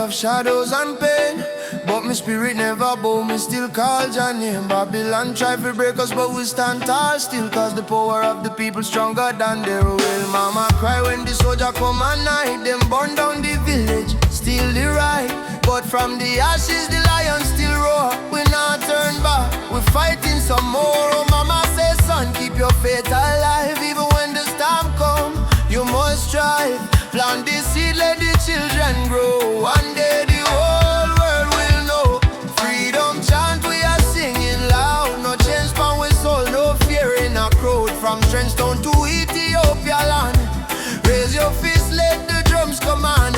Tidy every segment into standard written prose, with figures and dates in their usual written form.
of shadows and pain, but my spirit never bow, me still call your name. Babylon try to break us, but we stand tall still, cause the power of the people stronger than their will. Mama cry when the soldier come at night, them burn down the village, still the right. But from the ashes the lion still roar, we not turn back, we fighting some more. Oh mama say son, keep your faith alive, even when the storm come, you must strive. Plant the seed, let the children grow, one day the whole world will know. Freedom chant we are singing loud, no change from we soul, no fear in a crowd. From Trenchtown to Ethiopia land, raise your fist, let the drums command.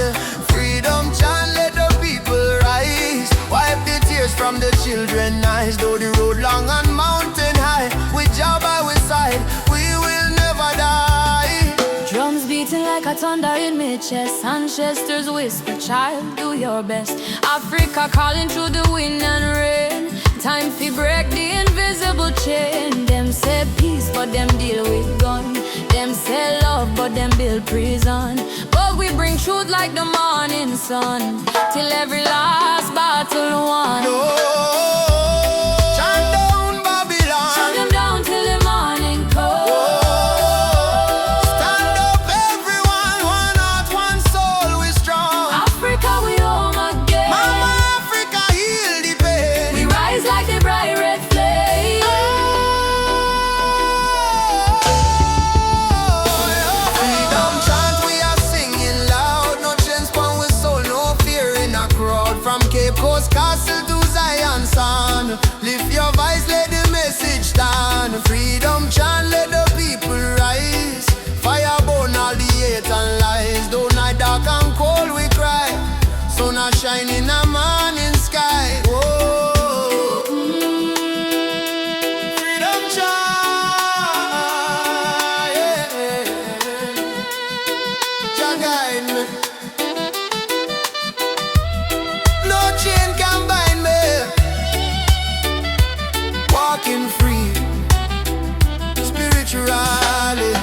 Freedom chant, let the people rise, wipe the tears from the children's eyes. Though the road long and mountain high, with Jah by our side, we will never die. Drums beating like a thunder in my chest, ancestors whisper, child, do your best. Africa calling through the wind and rain, time to break the invisible chain. Them say peace, but them deal with gun. Them say love, but them build prison. But we bring truth like the morning sun, till every last battle won. No, chant down Babylon, shut them down till the morning comes. stand up everyone, one heart, one soul, we strong. Africa, we home again. Mama Africa, heal the pain. We rise like the bright red flame. Freedom chant we are singing loud, no chains pon we soul, no fear in a crowd. From Cape Coast Castle to Zion Sound, lift your voice, let the message stand. Freedom chant, let the people rise, fire burn all the hate and lies. Though night dark and cold we cry, sun a shine in a morning sky. Whoa. Freedom chant, yeah. Jah guide me, no chain can bind me. Walking free, spiritually.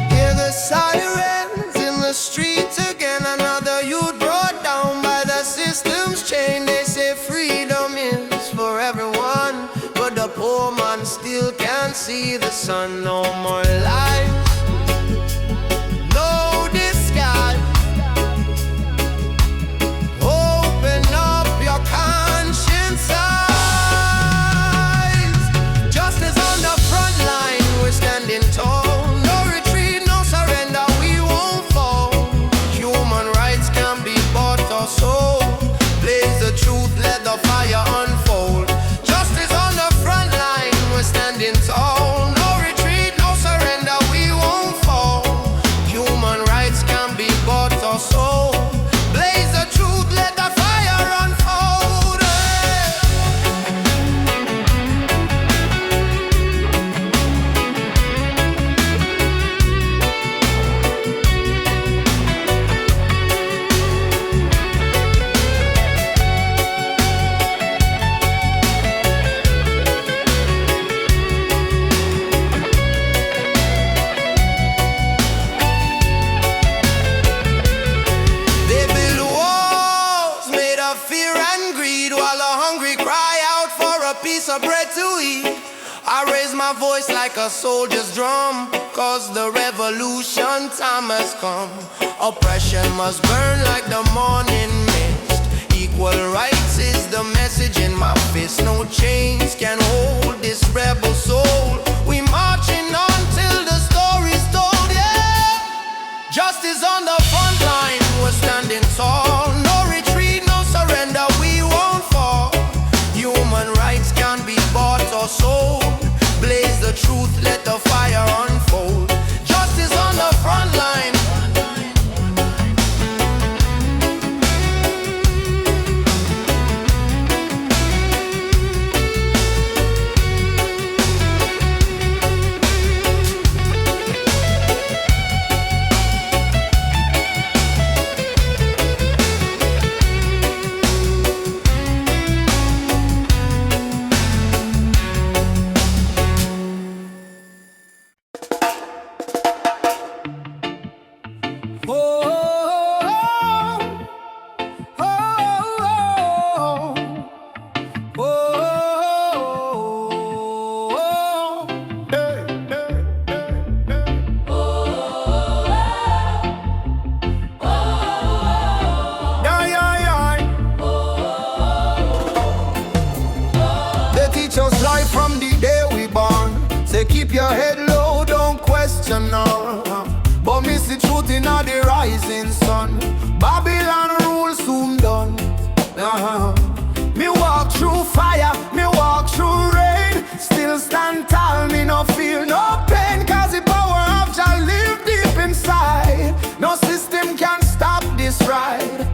Hear the sirens in the streets again, another youth brought down by the system's chain. They say freedom is for everyone, but the poor man still can't see the sun. No more lies, no disguise. Open up your conscience eyes. Justice on the front line, we're standing tall. No retreat, no surrender, we won't fall. Human rights can be bought or sold. Blaze the truth, let the fire unfold. Justice on the front line, we're standing tall. No retreat, no surrender, we won't fall. Human rights can be bought or sold. Blaze the truth, let the fire unfold. They build walls made of fear and greed, while the hungry cry out for a piece of bread to eat. I raise my voice like a soldier's drum, cause the revolution time has come. Oppression must burn like the morning mist. Equal rights is the message in my fist. No chains can hold this rebel soul. truth, let the fire unfold. Justice on the front line. From the day we born, say keep your head low, don't question no. But miss the truth in the rising sun. Babylon rule soon done. Me walk through fire, me walk through rain, still stand tall, me no feel no pain. Cause the power of Jah live deep inside. No system can stop this ride.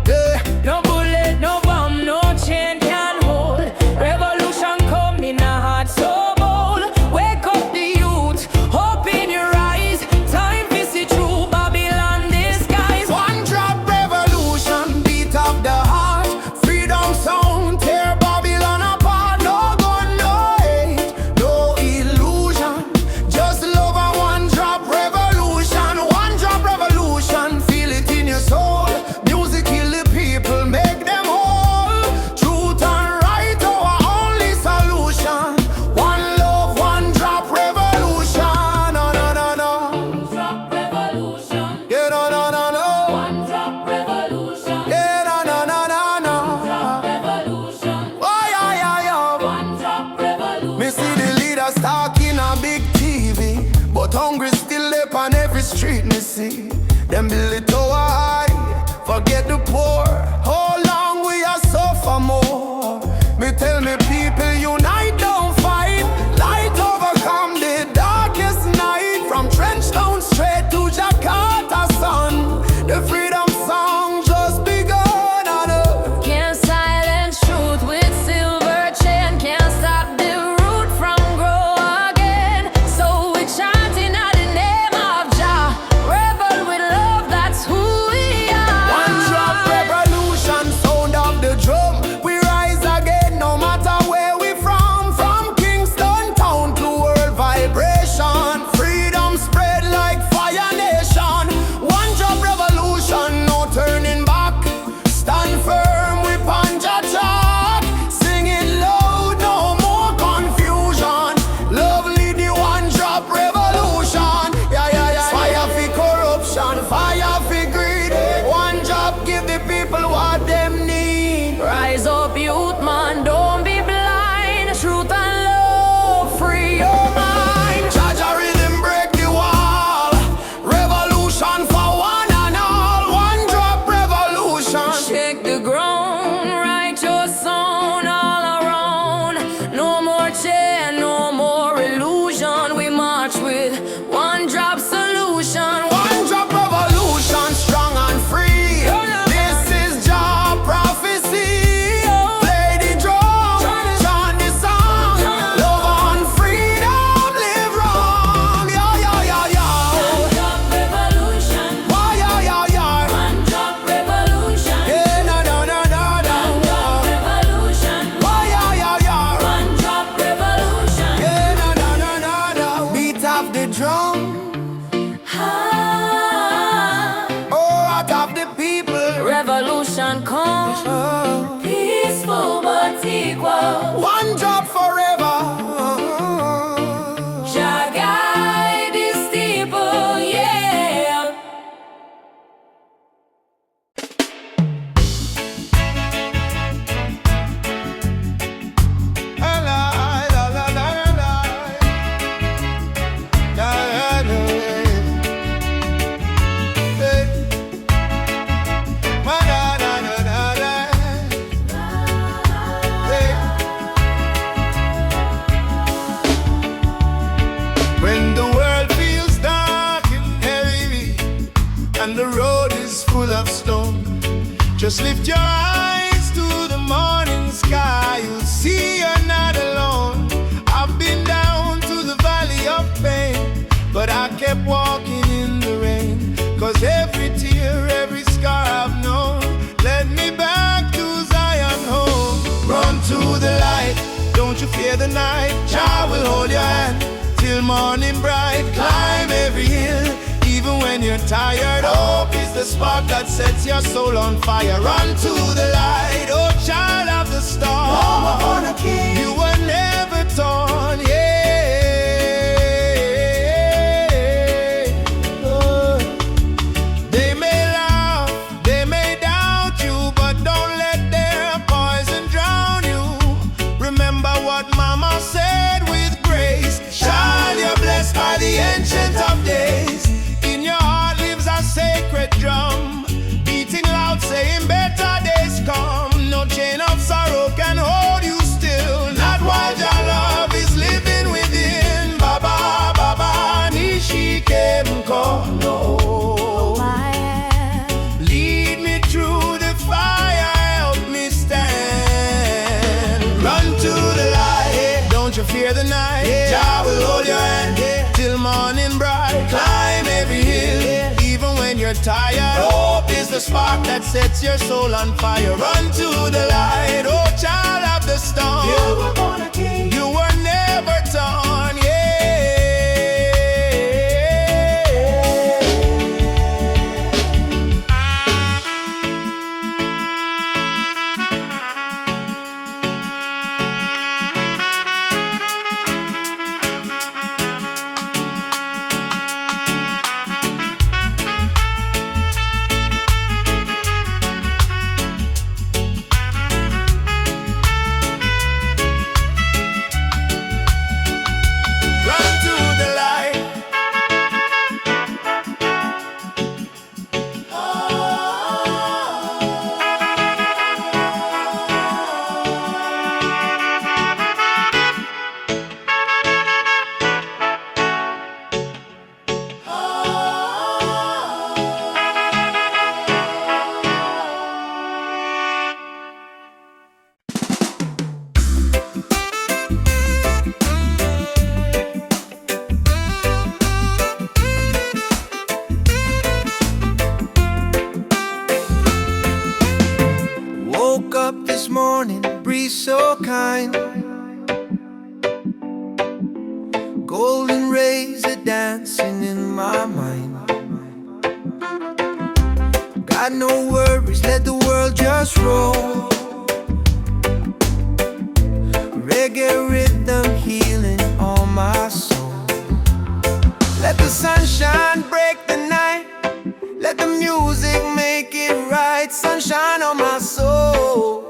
No bullet, no bomb, no chain can hold. Revolution come in a heart so bold. Wake up the youth, hope in your eyes. Time to see through Babylon disguise. One drop revolution, beat of the heart. Freedom sound, tear Babylon apart. No gun, no hate, no illusion. Just love and one drop revolution. One drop revolution, feel it in your soul. Music kill the people, make them whole. Truth and right, our only solution. One love, one drop revolution. No, no, no, no. One drop revolution. Yeah, no, no, no, no. One drop revolution. Yeah, no, no, no, no, no. Drop revolution. Oh, yeah, yeah, yeah. One drop revolution. Me see the leaders talking a big TV, but hungry still up on every street me see. Them build it tower high, forget the poor. How long we are suffer more? Me tell me people unite, don't fight. Light overcome the darkest night. From Trenchtown straight to Jakarta sun. The freedom song just begun. Can't silence truth with silver chain. Can't stop the root from grow again. So we chanting at the name of Jah. Rebel with love, that's who we are. One drop revolution, sound of the drum. We rise again, no matter where we from. From Kingston town to world vibration. Freedom spread like fire nation. One drop revolution, no turning back. Stand firm, we punch a track. Sing it loud, no more confusion. Lovely the one drop revolution. Yeah, yeah, yeah. Fire for corruption, fire for greed. One drop give the people what them need. Rise up, youth man, don't be blind. Truth and love, free your mind. Jaja rhythm break the wall. Revolution for one and all. One drop revolution. Shake the ground, write your song all around. No more chain, no more illusion. We march with one drop solution. One drop revolution, strong and free. This is Jah prophecy. Play the drum, chant the song. Love and freedom, live wrong. Yeah, yeah, yeah, yeah. One drop revolution. Why, yeah, yeah, yeah. One drop revolution. Yeah, no, no, no, no, no. One drop revolution. Why, yeah, yeah, yeah. One drop revolution. Yeah, no, no, no, no, no. Beat of the drum. Ah, Oh, out of the people. revolution come, Oh. peaceful but equal. One drop forever. Jah guide the steeple, yeah. La, la, la, la, la, la. La, la, la. Just lift your eyes to the morning sky, you'll see you're not alone. I've been down to the valley of pain, but I kept walking in the rain. 'Cause every tear, every scar I've known led me back to Zion home. Run to the light, don't you fear the night. Jah will hold your hand till morning bright. Climb every hill, even when you're tired. Hope is the spark that sets your soul on fire. Run to the light, oh child of the storm. You were never torn, yeah. They may laugh, they may doubt you, but don't let their poison drown you. Remember what mama said with grace. Child, you're blessed by the ancient of days. In your heart lives a sacred drum, beating loud, saying better days come. No chain of sorrow can hold you still, not while your love is living within. Baba, Baba, Nishike Mko, no. Lead me through the fire, help me stand. Run to the light, don't you fear the night. Jah will hold your hand till morning bright. Climb every hill, even when you're tired. Hope is the spark that sets your soul on fire. Run to the light, oh child of the storm. You were born a king, you were never torn, yeah. Woke up this morning, breeze so kind. Golden rays are dancing in my mind. Got no worries, let the world just roll. Reggae rhythm healing all my soul. Let the sunshine break the night, let the music make it right. Sunshine on my soul,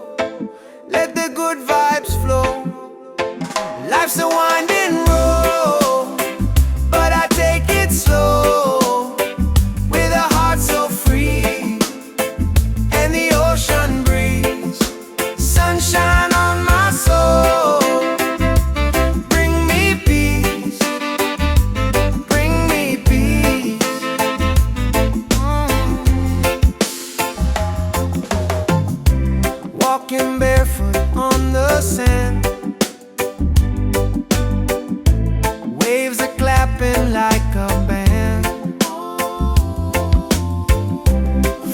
let the good vibes flow. Life's a winding road, but I take it slow. With a heart so free, and the ocean breeze. Sunshine on my soul, bring me peace, bring me peace. Walking barefoot on the sand, waves are clapping like a band.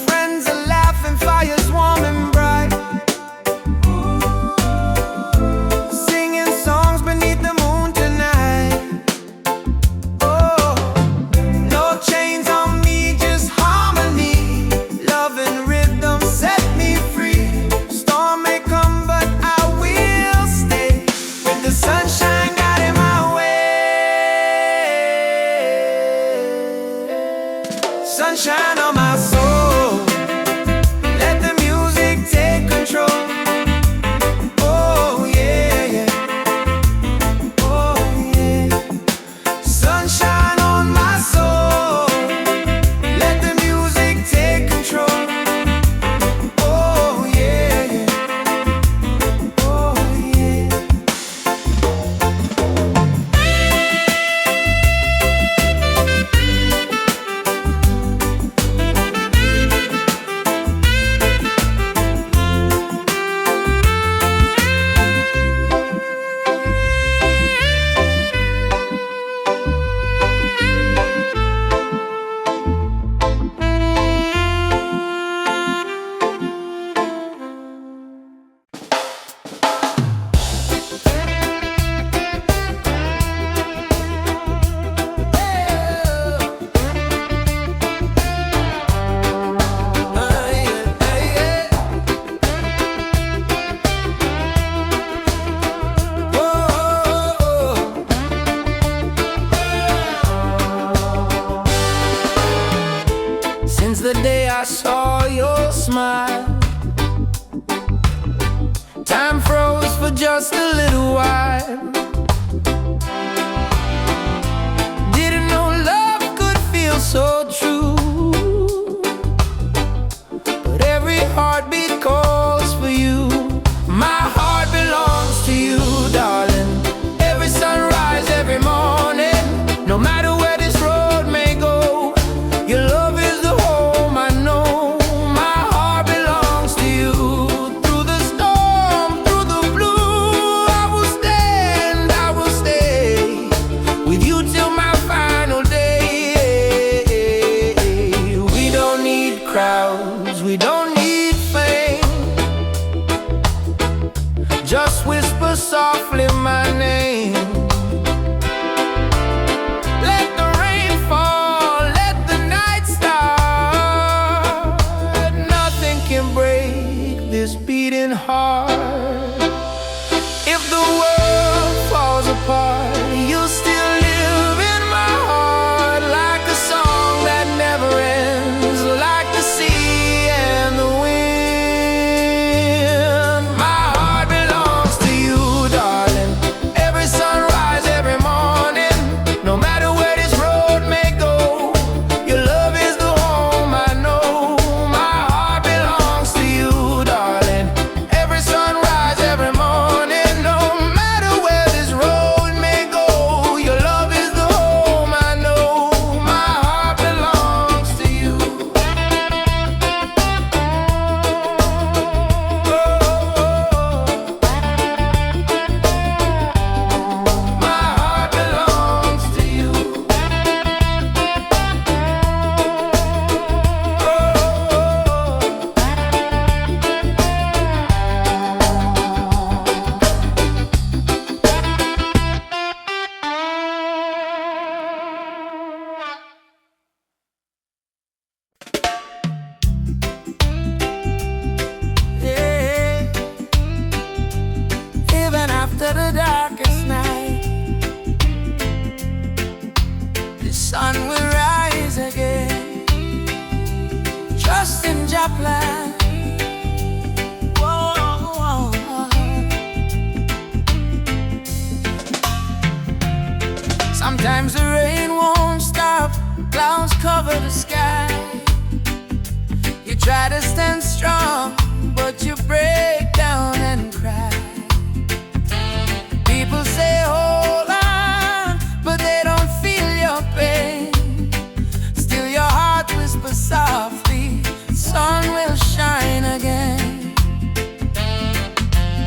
Friends are laughing, fires warm and bright, singing songs beneath the moon tonight. Oh, no chains on me, just harmony. Love and rhythm set me free. Storm may come, but I will stay. With the sunshine guiding my way. Sunshine on my soul, let the music take control. Oh yeah, yeah. Oh yeah. Sunshine on my soul, let the music take control. Oh yeah, yeah. Oh yeah. just a little while. Didn't know love could feel so true, but every heartbeat calls for you. My heart belongs to you, darling. Every sunrise, every morning, no matter where this road may go, your love is the home I know. My heart belongs to you. Through the storm, through the blue, I will stand, I will stay with you till my final day. We don't need crowds, we don't need fame. Just whisper softly my name. Let the rain fall, let the night start. Nothing can break this beating heart. If the world falls apart, you'll still live in my heart, like a song that never ends, like the sea and the wind. My heart belongs to you, darling. Every sunrise, every morning, no matter where this road may go, your love is the home I know. My heart belongs to you, darling. Every sunrise, every morning, no matter where this road may go, your love is the home I know. My heart belongs to you. My heart belongs to you. Yeah. Even after the darkest night, the sun will rise again. Trust in Jah plan. Whoa. Sometimes the rain won't stop, clouds cover the sky. You try to stand strong, but you break down and cry. People say hold on, but they don't feel your pain. Still your heart whispers softly, sun will shine again.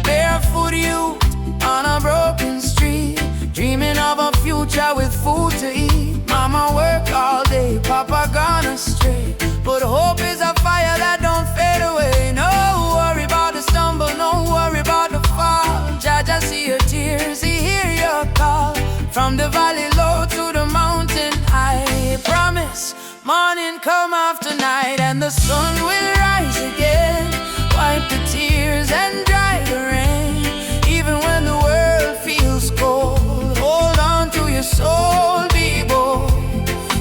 Barefoot youth on a broken street, dreaming of a future with food to eat. Mama work all day, Papa gone astray, but hope is a fire that don't fade away. No worry about the stumble, no worry about the fall. Jah see your tears, he hear your call. From the valley low to the mountain high, promise morning come after night, and the sun will rise again. Wipe the tears and dry the rain. Even when the world feels cold, hold on to your soul, be bold.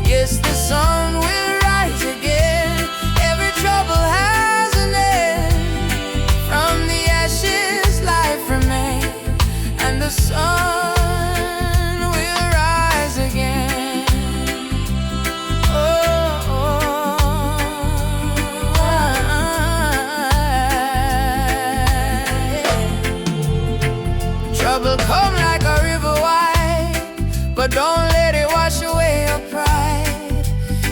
Yes, the sun will rise again. Every trouble has an end. From the ashes life remains, and the sun will rise again. Trouble come like a river wide, but don't let it wash away your pride.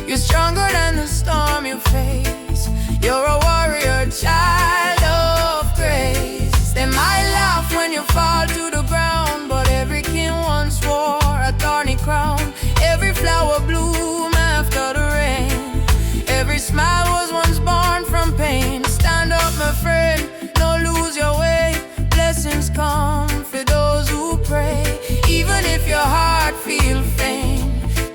You're stronger than the storm you face. You're a warrior, child of grace. They might laugh when you fall to the ground, but every king once wore a thorny crown. Every flower bloom after the rain. Every smile was once born from pain. Stand up, my friend, don't lose your way. Blessings come for those who pray. Even if your heart feels faint,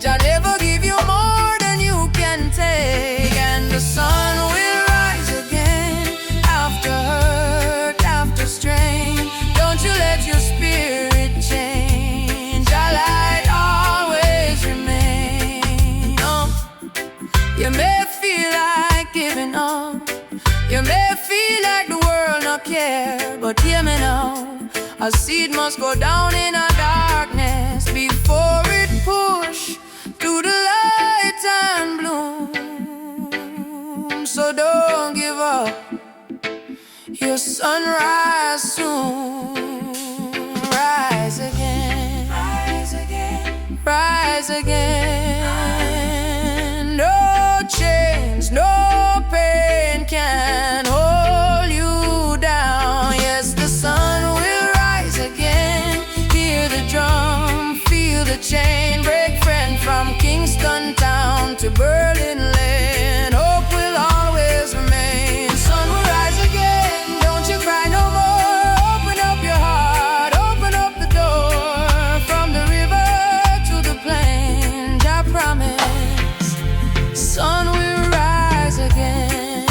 Jah never give you more than you can take. And the sun will rise again, after hurt, after strain. Don't you let your spirit change. Jah light always remain. You may feel like giving up, you may feel like the world not care, but hear me now, A seed must go down in a darkness before it push to the light and bloom. So don't give up, your sunrise soon. Rise again, rise again, rise again. No chains, no pain can hold you down. Yes, the sun will rise again. Hear the drum, feel the chain break. Friend, from Kingston town to Berlin land, hope will always remain. Sun will rise again, don't you cry no more. Open up your heart, open up the door. From the river to the plain, I promise, sun will rise again.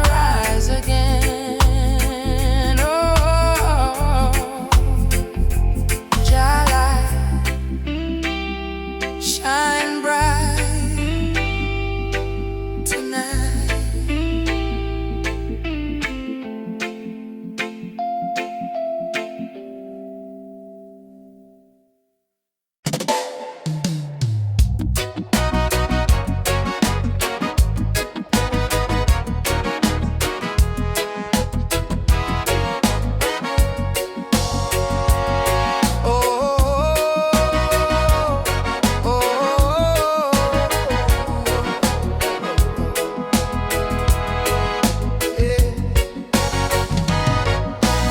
Rise again. Oh, Jah light, shine bright tonight.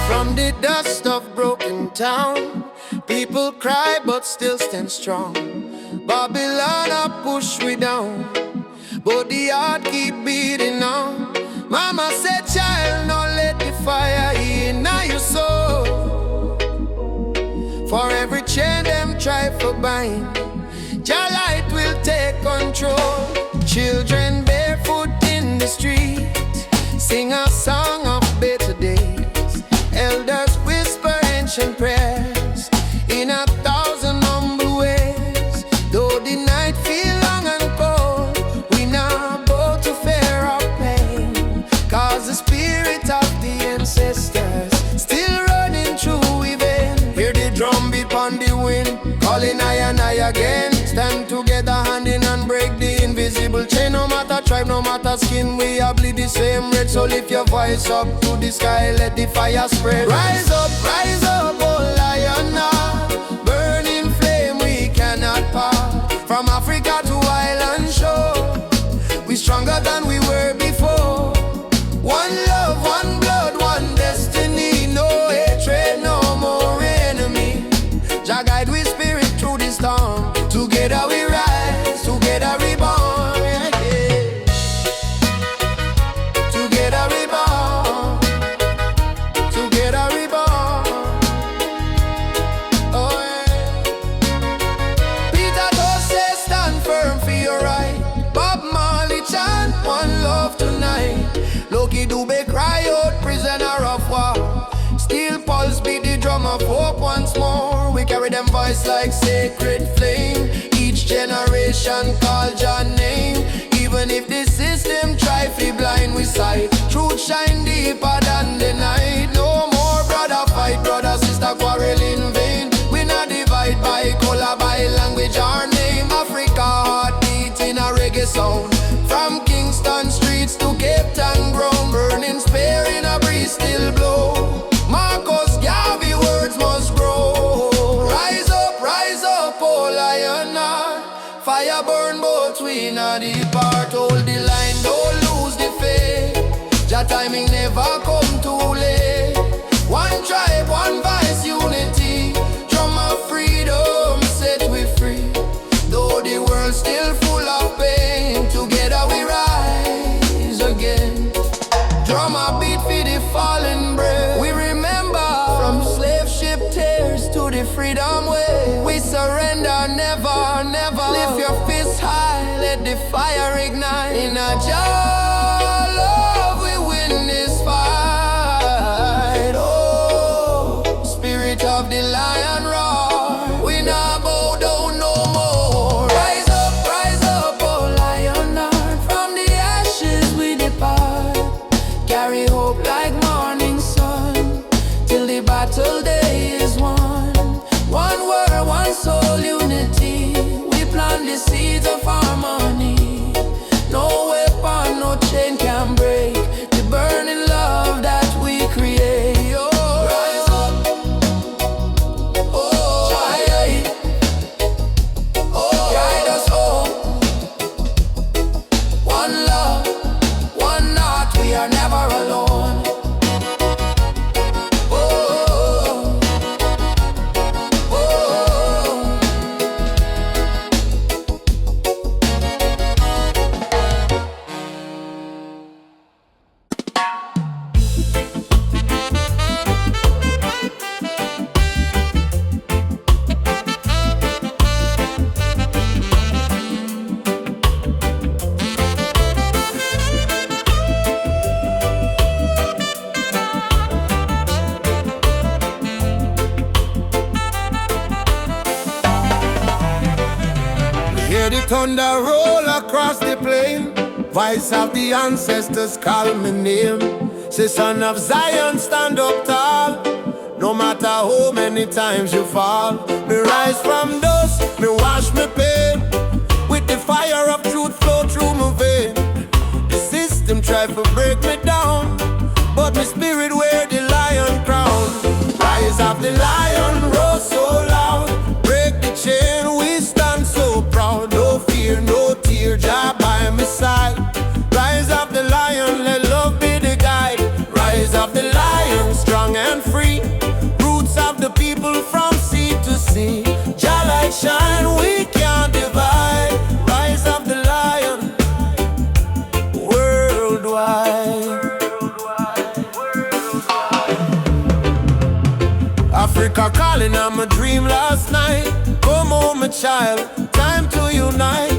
From the dust of broken town, people cry but still stand strong. Babylon a push we down, but the heart keep beating on. Mama said, child, no let the fire in your soul. For every chain them try for bind, Jah light will take control. Children barefoot in the street sing a song of better days. Elders whisper ancient prayers in 1,000 humble ways. Though the night feel long and cold, we not bow to fear or pain, cause the spirit of the ancestors still running through we vein. Hear the drum beat on the wind, calling I and I again. Stand together hand in hand, break the invisible chain. No matter tribe, no matter skin, we all bleed the same red. So lift your voice up to the sky, let the fire spread. Rise up, oh lion, burning flame we cannot part. From Africa to island shore, we stronger than we were before. One love, one blood, one destiny. No hatred, no more enemy. Jah guide we spirit through the storm. Together we rise, together we born, yeah. Together we born, together we born. Oh yeah. Peter Tosh says stand firm for your right. Bob Marley chant one love tonight. Loki Dube cry out, prisoner of war. Steel pulse beat the drum of hope once more. We carry them voice like sacred flame. Each generation call Jah name. Even if the system try to blind we sight, truth shine deeper than the night. No more brother fight, brother sister quarrel in vain. We not divide by color, by language or name. Africa heartbeat in a reggae sound. From Kingston streets to Cape Town ground, burning spear in a breeze still blow. Marcus Garvey words must grow. Rise up, oh lion, fire burn both we not depart. Hold the line, don't lose the faith. Jah timing never come too late. One tribe, one voice, unity. Drum of freedom set we free. Though the world still full of pain, together we rise again. Drum a beat for the fallen brave. We remember from slave ship tears to the freedom way. We surrender never, never. Lift your fists high, let the fire ignite. In a Jah love we win this fight. Oh, spirit of the lion roar. We not bow down no more. Rise up, oh lion heart. From the ashes we depart. Carry hope. hear the thunder roll across the plain. Voice of the ancestors call my name. Say, son of Zion, stand up tall. No matter how many times you fall. Me rise from dust, me wash me pain. With the fire of truth flow through my vein. The system try to break me down, but my spirit wear the lion crown. Rise of the lion, roar so loud. Break the chain, we stand so proud. No fear, no tear, Jah by my side. Rise of the lion, let love be the guide. Rise of the lion, strong and free. Roots of the people from sea to sea. Jah light shine, we can't divide. Rise of the lion, worldwide. Africa calling on my dream last night. Come home, my child, time to unite.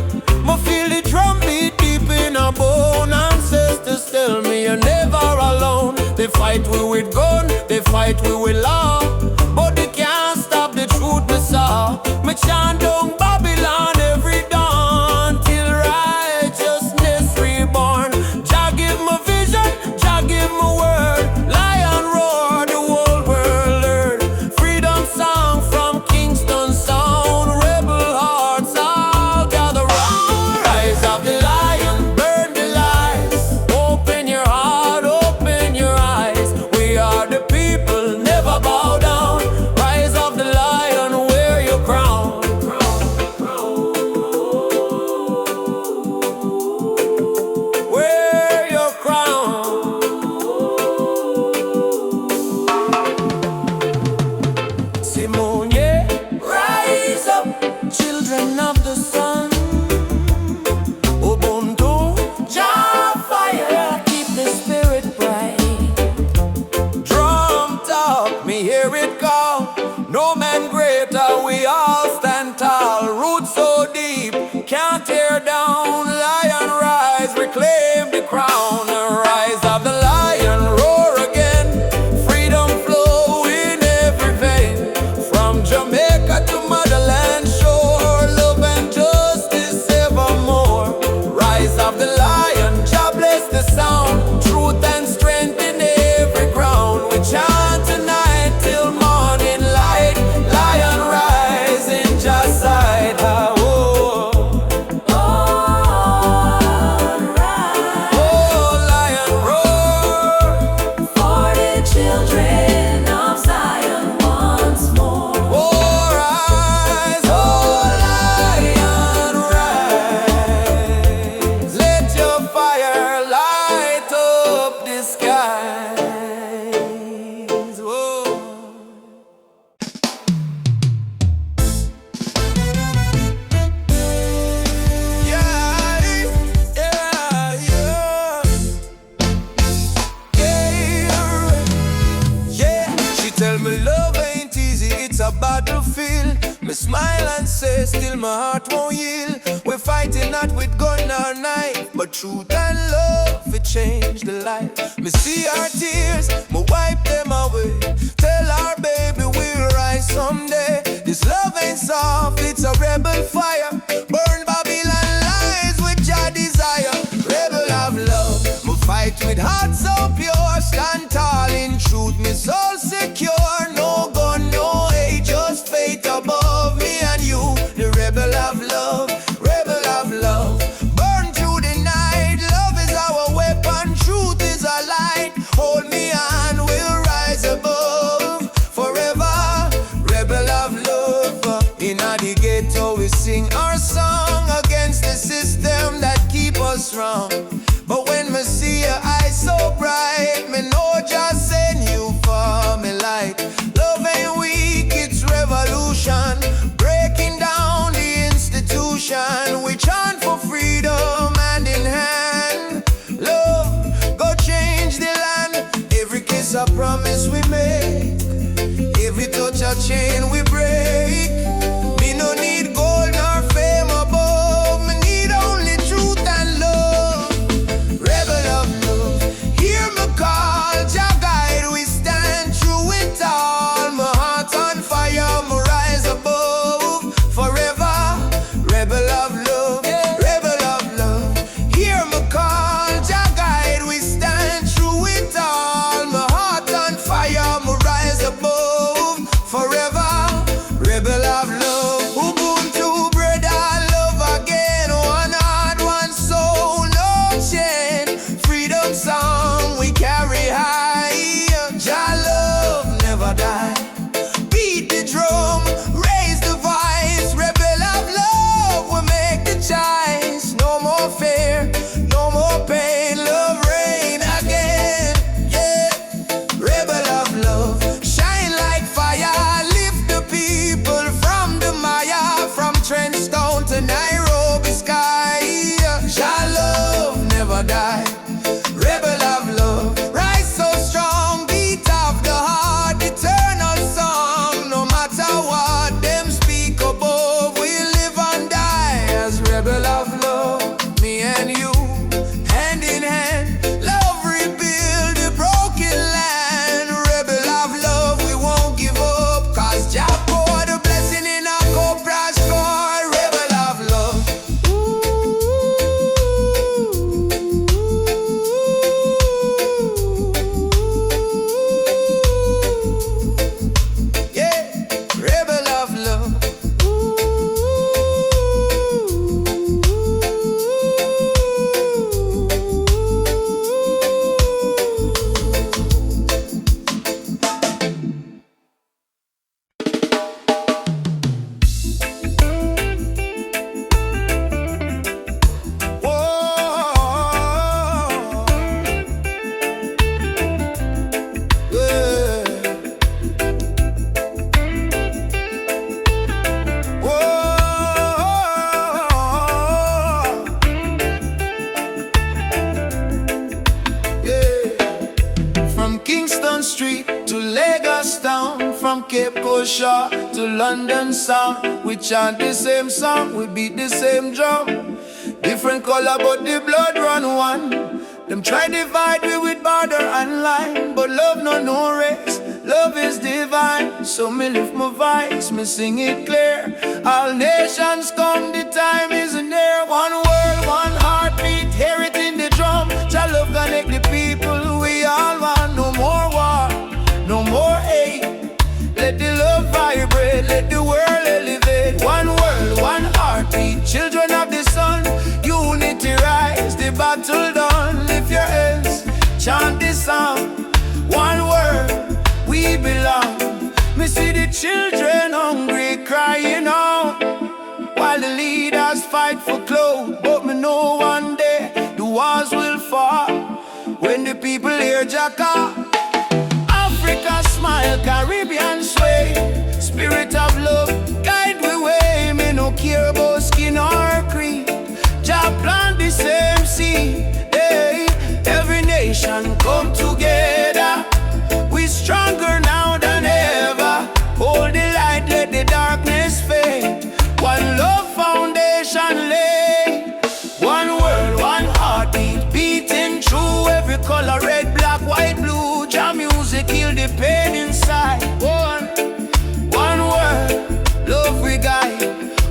Me feel the drum beat deep in our bone. Ancestors tell me you're never alone. They fight we with gun, they fight we with law, but they can't stop the truth we saw. Me chant down Babylon every dawn till righteousness reborn. Jah give me vision, Jah give me word. Lion roar, the whole world learn. Freedom song from Kingston sound. Rebel hearts all gather round. Rise of the lion, burn the lies. Open your heart, open your eyes. We are the people, never bow down. Rise of the lion, wear your crown. Wear your crown. Simone, yeah. Rise up, children of the sun. Ubuntu, Jah fire, keep the spirit bright. Drum talk, me hear it call. No man greater, we all stand tall. Roots so deep, can't tear down. Lion rise, reclaim the crown. Rise of the lion, roar again. Freedom flow in every vein. From Jamaica to motherland shore. Love and justice evermore. Rise of the lion, Jah bless the sound. Truth and strength in every ground. We chant tonight till morning light. Lion rise in Jah's side. Ah, oh. Oh, lion roar. For the children of Zion once more. Oh, rise, oh, lion rise. Let your fire light up the skies. Whoa. Yeah, yeah, yeah. Yeah, she tell me love ain't easy, it's a battlefield. Me smile and say, still my heart won't yield. We're fighting not with gun or knife, but truth and love, it changed the life. Me see our tears, me wipe them away. Tell our baby we'll rise someday. This love ain't soft, it's a rebel fire. Burn Babylon lies with your desire. Rebel of love, me fight with heart so pure. Stand tall in truth, me soul secure. No gun, no hate, just faith above me and you. The rebel of love, rebel of love. Burn through the night, love is our weapon, truth is our light. Hold me and we'll rise above forever. Rebel of love. In the ghetto we sing our song against the system that keep us wrong. But when me see your eyes so bright, me know just send you for me light. Love ain't weak, it's revolution. Breaking down the institution. We chant for freedom hand in hand. Love, go change the land. Every kiss a promise we make. Every touch a chain we break. Me no need gold nor fame above. Me need only truth and love. Cape Coast to London sound. We chant the same song, we beat the same drum. Different color but the blood run one. Them try divide me with border and line, but love no race, love is divine. So me lift my voice, me sing it clear. All nations come, the time is near. One world, one heartbeat, hear it in the drum. Jah love connect the people, we all want. No more war, no more hate. Let the love vibrate, let the world elevate. One world, one heartbeat, children of the sun. Unity rise, the battle done. Lift your hands, chant this song. One word, we belong. Me see the children hungry, crying out, while the leaders fight for clothes. But me know one day the walls will fall when the people hear Jacka. Africa smile, Caribbean sway. Spirit of love, guide we way. Me no care about skin or creed. Jah plant the same seed. Hey, every nation come together. We stronger now than ever. Hold the light, let the darkness fade. One love foundation lay. One world, one heartbeat, beating through every color, red, black, white, blue. Jah music heal the pain inside. One word, love we guide.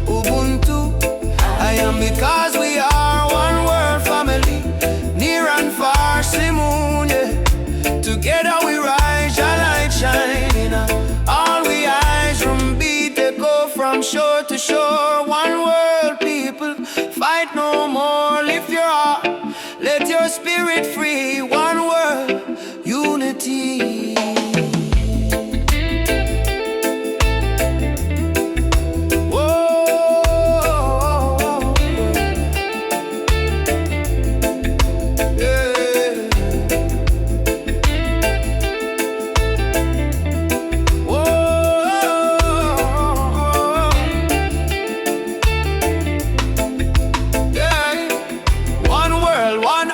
Ubuntu, I am because we are one world family. Near and far, Simone, yeah. Together we rise, our light shining. All we eyes from beat, they go from shore to shore. One world, people, fight no more. Lift your heart, let your spirit free. One world, unity.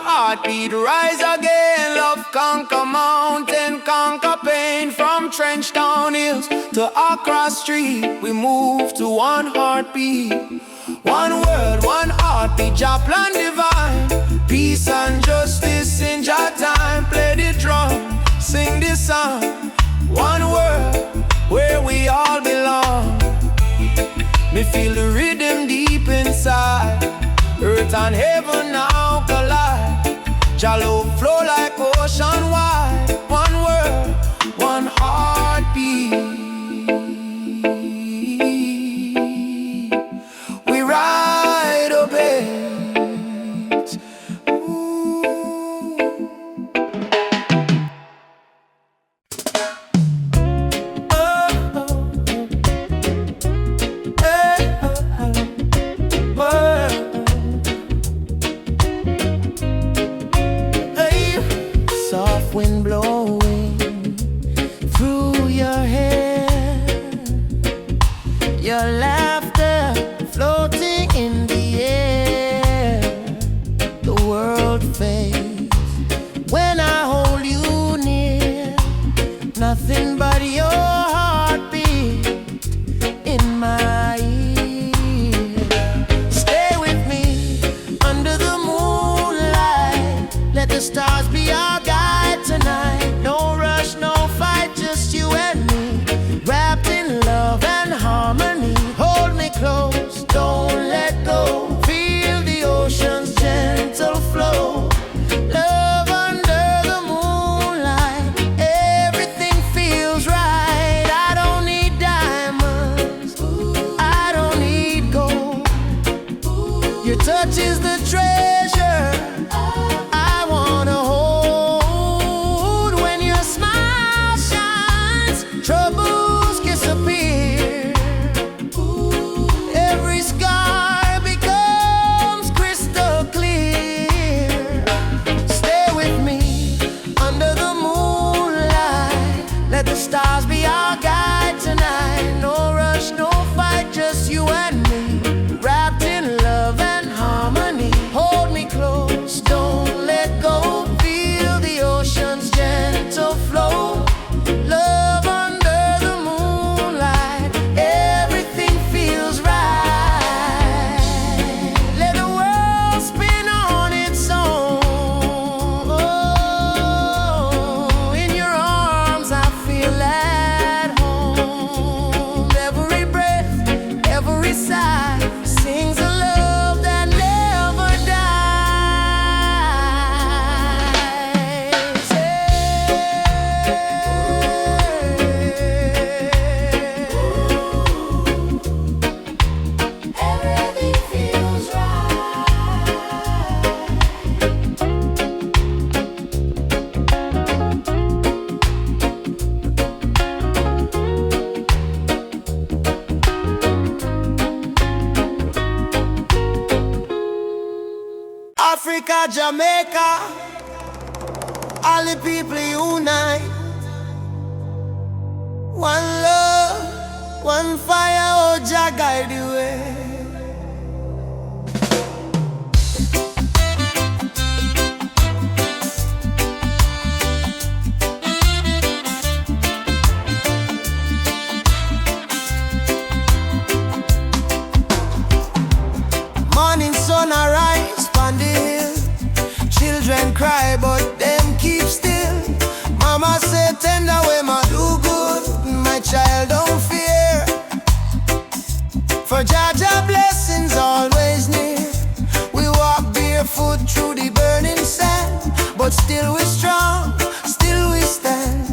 Heartbeat rise again, love conquer mountain, conquer pain. From Trench Town Hills to Accra Street, we move to one heartbeat. One word, one heartbeat, Jah plan divine. Peace and justice in Jah time. Play the drum, sing the song. One word, where we all belong. Me feel the rhythm deep inside. Earth and heaven now collide. Jah love flow like ocean wide. One word, one heartbeat. We ride a bit. Wind blowing through your hair, your laughter floating in the air. The world fades when I hold you near. Nothing but your heartbeat in my ear. Stay with me under the moonlight. Let the stars be our guide. Tonight, no rush, no fight, just you and me, wrapped in love and harmony. Hold me close, don't let go. Feel the ocean's gentle flow. Love under the moonlight, everything feels right. I don't need diamonds, I don't need gold. Your touch is the treasure I wanna hold. Troubles disappear. Every scar becomes crystal clear. Stay with me under the moonlight. Let the stars be our guide tonight. No rush, no fight, just you and me, wrapped in love and harmony. Africa, Jamaica, all the people unite. One love, one fire, oh Jah guide the way. Morning sun arise on the hill. Children cry but them keep still. Mama say tender way ma do good. My child don't fear, for Jah Jah blessings always near. We walk barefoot through the burning sand, but still we strong, still we stand.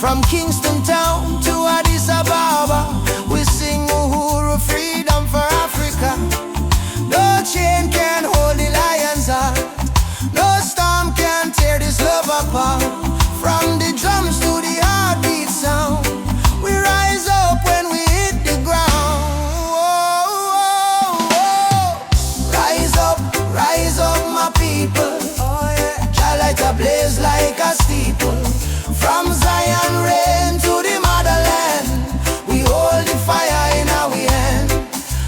From Kingston town to Addis Ababa, we sing Uhuru, freedom for Africa. No chain can hold the lion's heart, no storm can tear this love apart. From the drums to the heartbeat sound, we rise up when we hit the ground. Oh, oh, oh. Rise up my people. Jah light a blaze like a steeple. From Zion rain to the motherland, we hold the fire in our hand.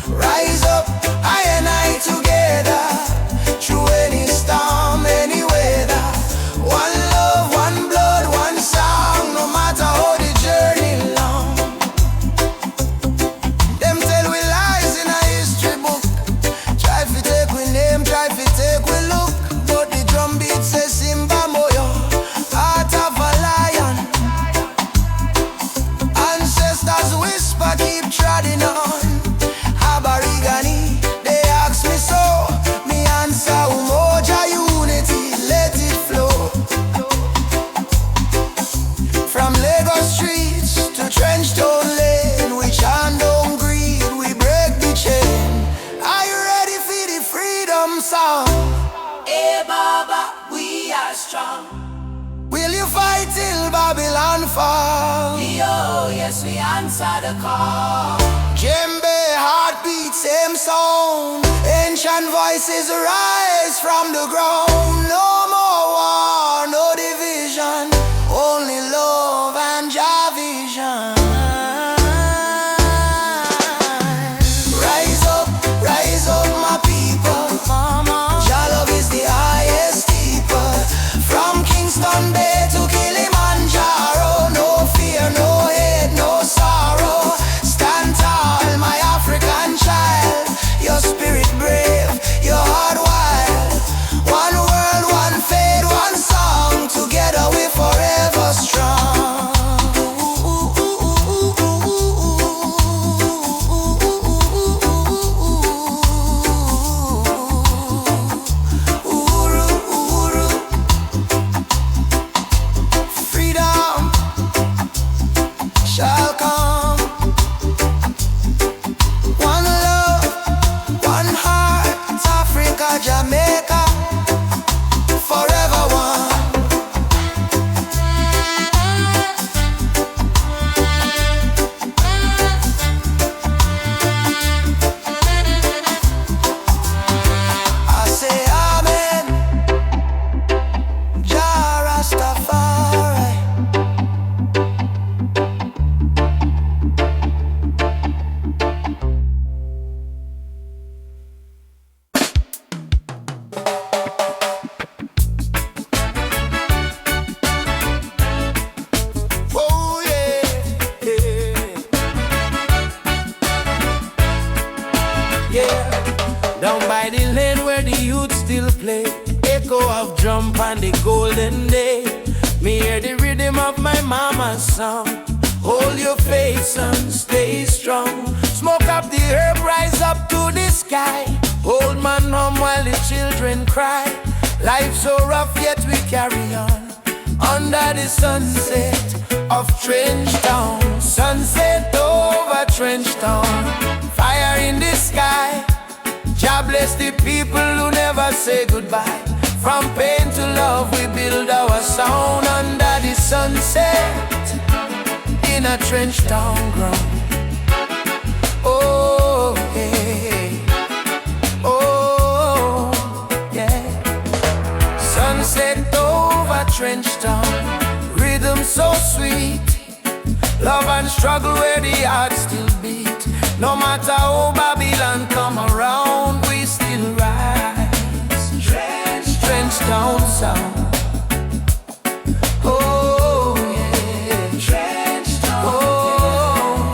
Rise up, I and I together, through any storm, any weather. One love, one blood, one song, no matter how the journey long. Them tell we lies in a history book. Try to take we name, try to take we look, but the drum beat says Simba Moyo, heart of a lion. Ancestors whisper, keep treading on. Aborigine, they ask me so. Me answer, Umoja unity, let it flow. From Lagos streets to Trenchtown Lane, we chant down greed, we break the chain. Are you ready for the freedom song? Hey Baba, we are strong. Will you fight till Babylon fall? Yo, yes, we answer the call. Djembe, heartbeat, same sound. Ancient voices rise from the ground. No more war, no division, only love and Jah vision. Rise up, my people. Jah love is the highest steeple. From Kingston Bay to Kilimanjaro, no fear, no hate, no sorrow. Stand tall, my African child. Your spirit brave, your heart wild. One world, one fate, one song. Together we forever strong. Uhuru, uhuru. Freedom shall come. One love, one heart, Africa, Jamaica, forever one. I say amen, Jah Rastafari. Oh yeah, yeah, yeah. Down by the lane where the youth still play, echo of drum and the golden day. Me hear the rhythm of my mama's song. Hold your faith, son, stay strong. Smoke up the herb, rise up to the sky. Hold man home while the children cry. Life so rough, yet we carry on. Under the sunset of Trenchtown, sunset over Trenchtown. Fire in the sky. Jah bless the people who never say goodbye. From pain to love, we build our sound under the sunset in a Trenchtown ground. Oh, hey. so sweet. Love and struggle where the heart still beat. No matter how Babylon come around, we still rise. Trench down sound. Oh yeah. Trench down. Oh.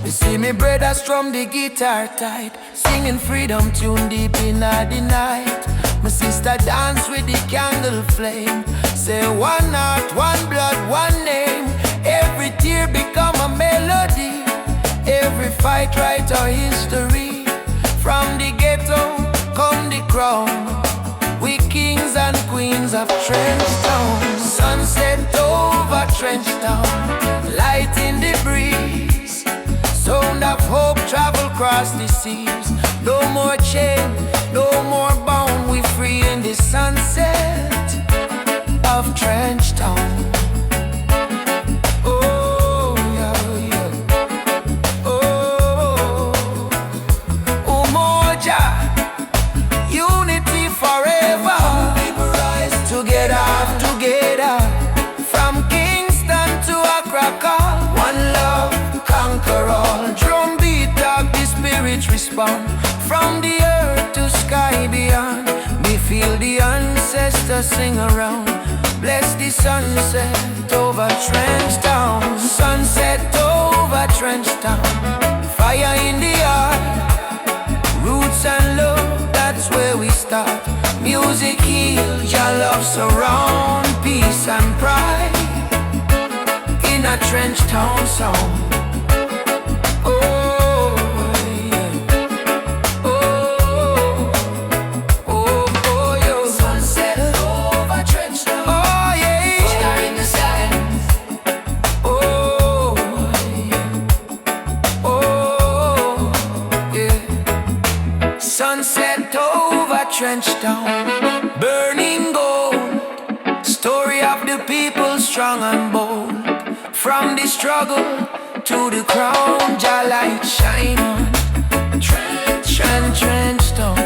You see me brother strum the guitar tight, singing freedom tune deep in the night. My sister dance with the candle flame. Say one heart, one blood, one name. Every tear become a melody. Every fight write our history. From the ghetto come the crown. We kings and queens of Trench Town. Sunset over Trench Town, light in the breeze. Sound of hope travel across the seas. No more chain, no more bound. We free in the sunset of Trench Town. From the earth to sky beyond, me feel the ancestors sing around. Bless the sunset over Trench Town. Sunset over Trench Town. Fire in the heart. Roots and love, that's where we start. Music heals, your love surround. Peace and pride in a Trench Town sound. Sunset over Trench Town, burning gold. Story of the people strong and bold. From the struggle to the crown, your light shine on Trench Town.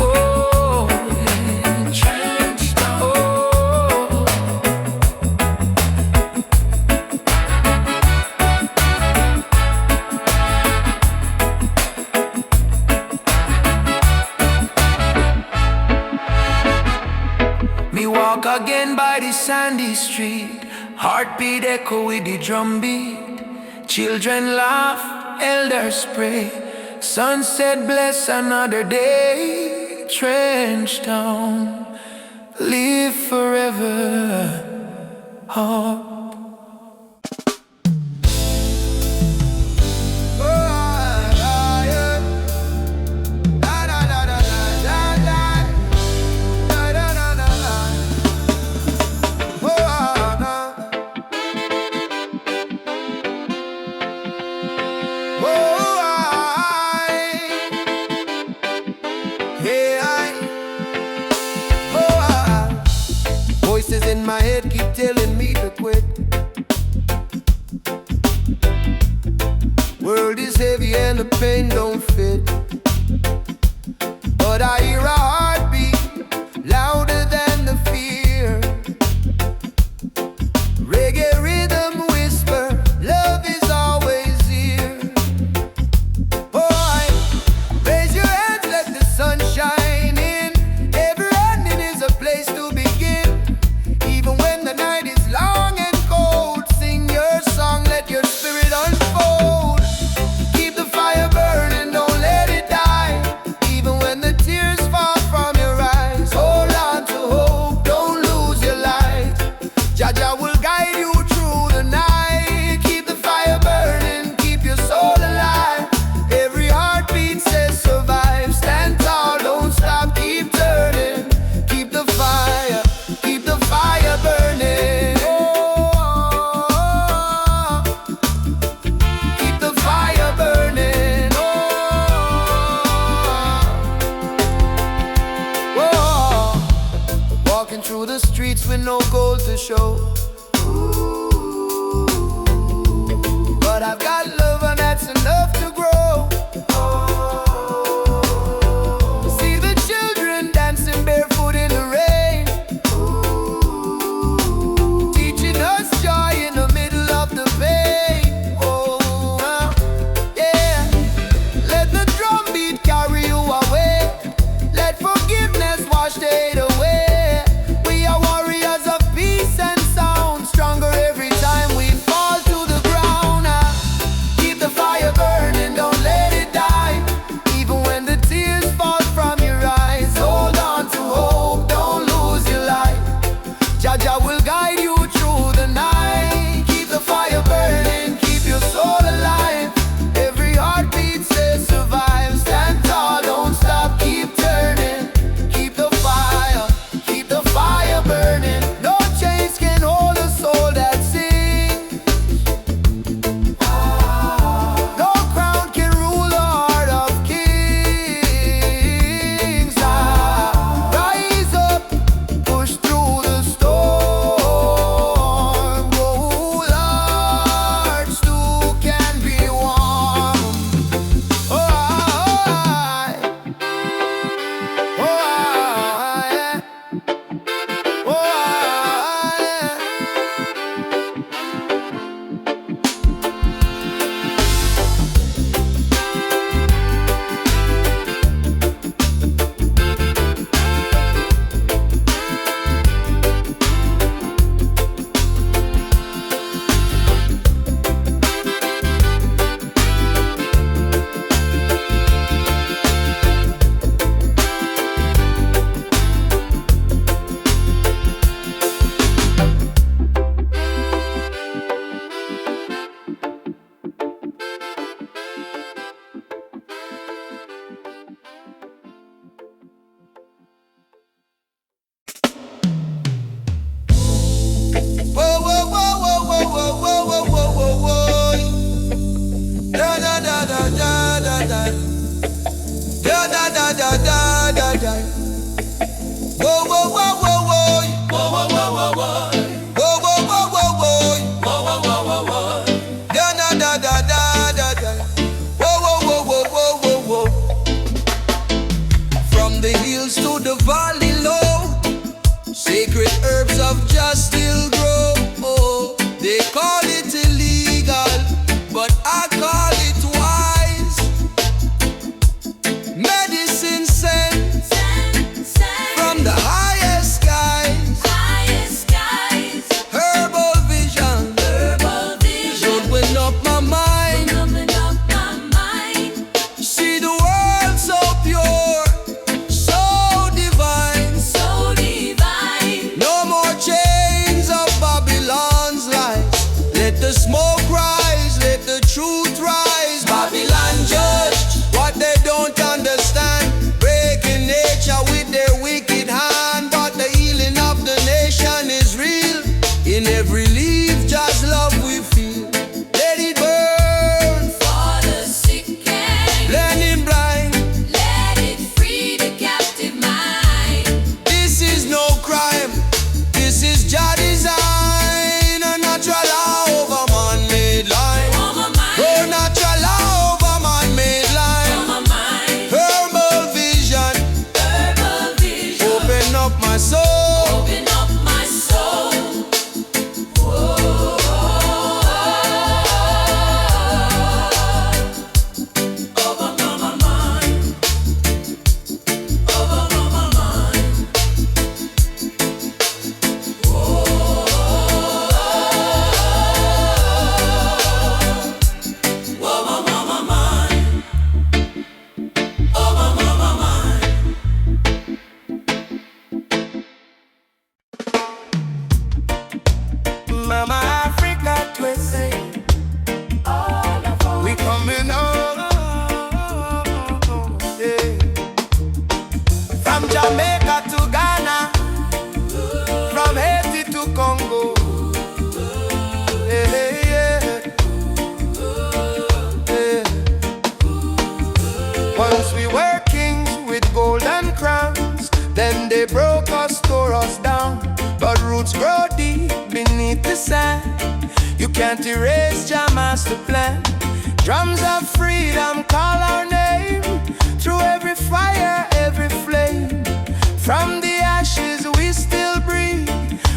Oh, yeah. Trench Town. Oh. Me walk again by the sandy street, heartbeat echo with the drum beat. Children laugh, elders pray. Sunset bless another day. Trench Town, live forever. Oh. Voices in my head keep telling me to quit. World is heavy and the pain don't fit. But I hear a heartbeat louder than the fear. Reggae rhythm whisper, love is always here. Boy, raise your hands, let the sun shine in. Every ending is a place to begin. Even when the night is long and cold, sing your song, let your spirit unfold. Keep the fire burning, don't let it die. Even when the tears fall from the smoke rise, let the truth rise. Babylon judge what they don't understand, breaking nature with their wicked hand. But the healing of the nation is real. In every leaf, just love we feel. Let it burn For the sick and blinding blind. let it free the captive mind. This is no crime, this is Jah design. A natural law over man-made line. On my mind, Oh, natural law over man-made line. on my mind. Herbal vision, Herbal vision, open up my soul. open up my soul. Over my mind, over my mind. Over my mind, over my mind. Mama Africa twisting, we coming home, yeah. From Jamaica to Ghana, from Haiti to Congo, yeah, yeah, yeah. Once we were kings with golden crowns, then they broke us, tore us down. But roots grow deep beneath the sand. You can't erase Jah master plan. Drums of freedom call our name through every fire, every flame. From the ashes we still breathe.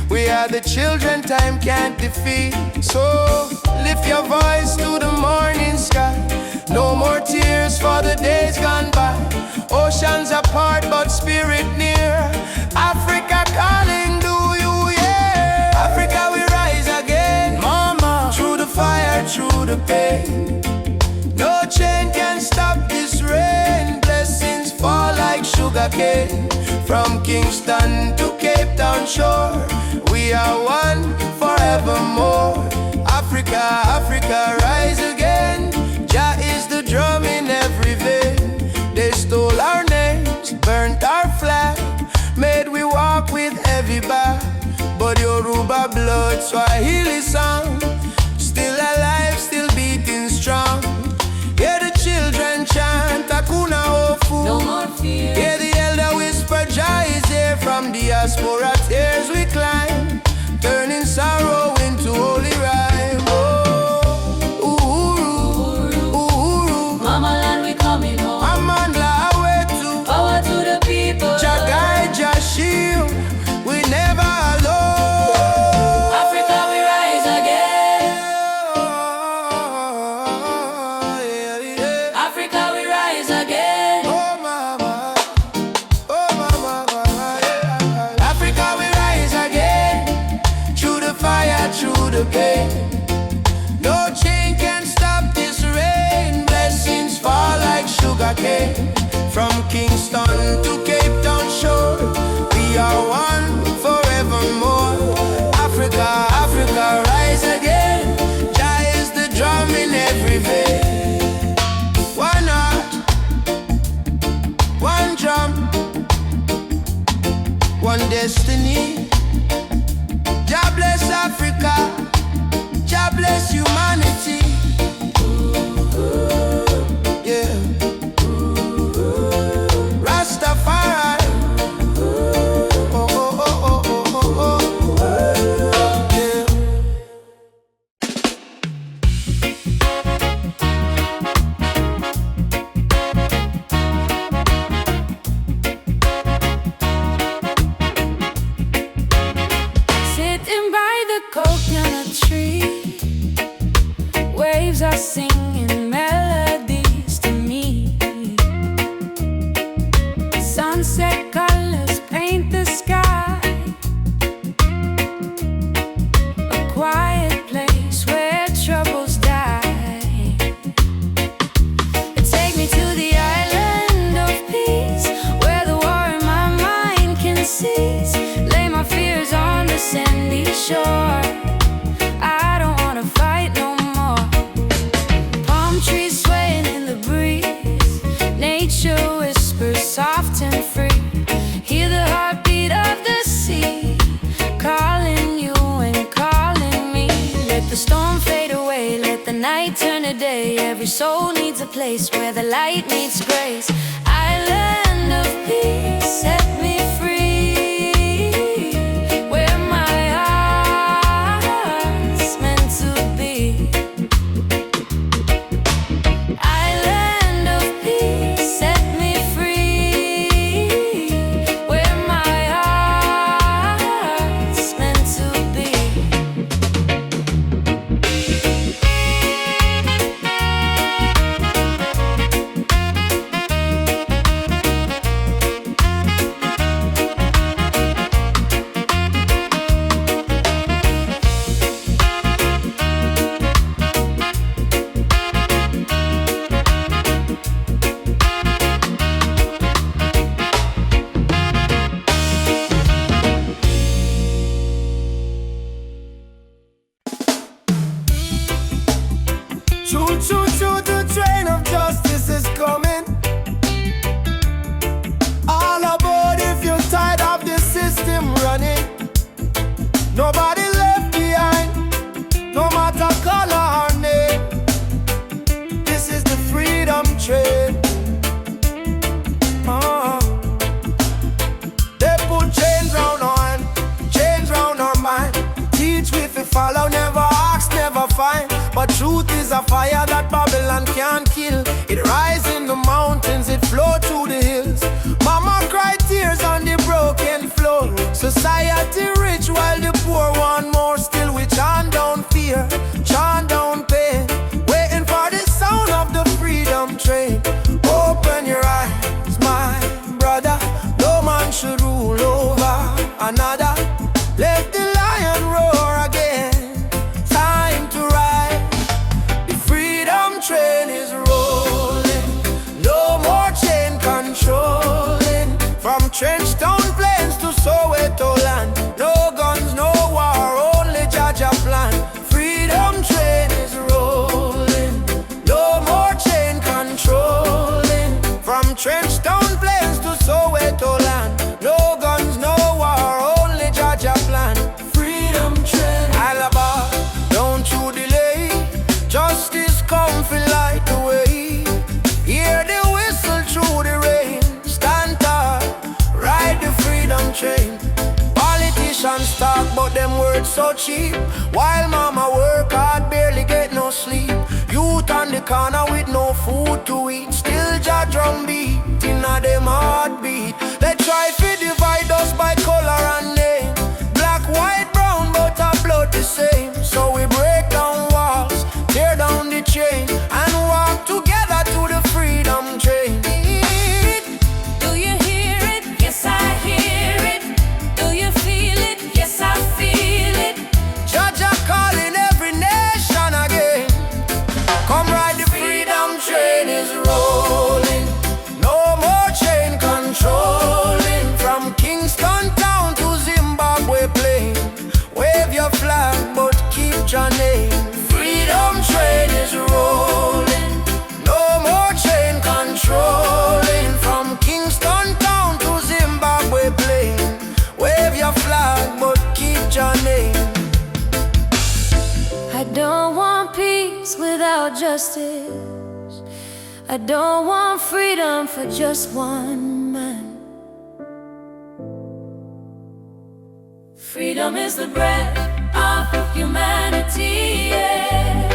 We are the children time can't defeat. So lift your voice to the morning sky. No more tears for the days gone by. Oceans apart but spirit near. Africa calling, do you hear? Africa we rise again, mama. Through the fire, through the pain. No chain can stop this rain. Blessings fall like sugar cane. From Kingston to Cape Town shore, we are one forevermore. Africa, Africa rise again. Jah is the drum in every vein. They stole our names, burnt our flag, made we walk with heavy back. But Yoruba blood, Swahili song, still alive, still beating strong. Hear the children chant Hakuna Ofu. No more fear. Hear the elder whisper Jah is here. From diaspora tears we climb, turning sorrow into holy rhyme. Oh, Uhuru, Uhuru, Mama land we coming home. Amandla Awetu, Power to the people. Jah guide, Jah shield, we never alone. Africa we rise again. Yeah, yeah. Africa we rise again. Oh mama, yeah. Africa we rise again. Through the fire, through the pain. No chain can stop this rain. Blessings fall like sugar cane. From Kingston to Cape Town shore, we are one forevermore. Africa, Africa rise again. Jah is the drum in every vein. One heart, one drum, one destiny. Jah bless Africa, Jah bless humanity. Yeah. Rastafari. Oh, oh, oh, oh, oh, oh, oh. Yeah. Sitting by the coconut tree, waves are singing melodies to me. Sunset colors paint the sky. A quiet place where troubles die. Take me to the island of peace, where the war in my mind can cease. Lay my fears on the sandy shore. I don't wanna fight away, let the night turn to day. Every soul needs a place where the light meets grace. Island of peace, set me free, where my heart's meant to be. Island of peace, set me free, where my heart's meant to be. Choo choo choo, the train of justice is coming. All aboard if you're tired of the system running. Nobody left behind, no matter color or name. This is the freedom train. They put chains round our hand, chains round our mind. Teach we fi follow, never ask, never find. But truth is a fire that Babylon can't kill. It rise in the mountains, it flow through the hills. Mama cry tears on the broken floor. Society rich while the poor want more. Still we chant down fear, chant down pain, waiting for the sound of the freedom train. Open your eyes, my brother. No man should rule over another. Let the lion roar again. Time to ride. The freedom train is rolling. No more chain controlling. From Trenchtown Plains to Soweto land. No guns, no war, only Jaja plan. Freedom train is rolling. No more chain controlling. From Trenchtown Plains to Soweto land. No guns, no war, only Jaja plan. Freedom train. Alaba, don't you delay. Justice come fi light the way. Hear the whistle through the rain. Stand tall, ride the freedom train. Politicians talk but them words so cheap. While mama work hard, barely get no sleep. Youth on the corner with no food to eat. Still Jah drum beat inna them heartbeat. They try fi divide us by color and name. Black, white, brown, but our blood the same. So we break down walls, tear down the chain, and walk together to the freedom train. Do you hear it? Yes, I hear it. Do you feel it? Yes, I feel it. Jaja calling every nation again. Come ride the freedom train is rolling. No more chain controlling. From Kingston town to Zimbabwe plain. Wave your flag but keep your name. Freedom train is rolling. No more chain controlling. From Kingston town to Zimbabwe plain. Wave your flag but keep your name. I don't want peace without justice. I don't want freedom for just one man. Freedom is the breath of humanity, yeah.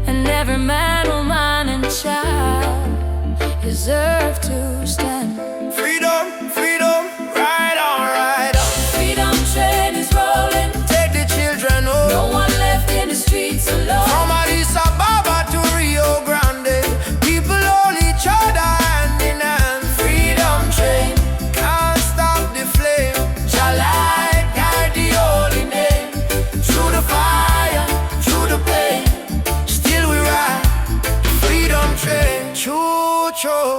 And every man, woman, and child deserve to stand. Freedom, freedom, ride on, ride on. Freedom train is rolling. Take the children home. No one left in the streets alone. From Addis Ababa to Rio Grande, people hold each other hand in hand. Freedom train, can't stop the flame. Jah light guide the holy name. Through the fire, through the pain, still we ride. Freedom train, choo choo.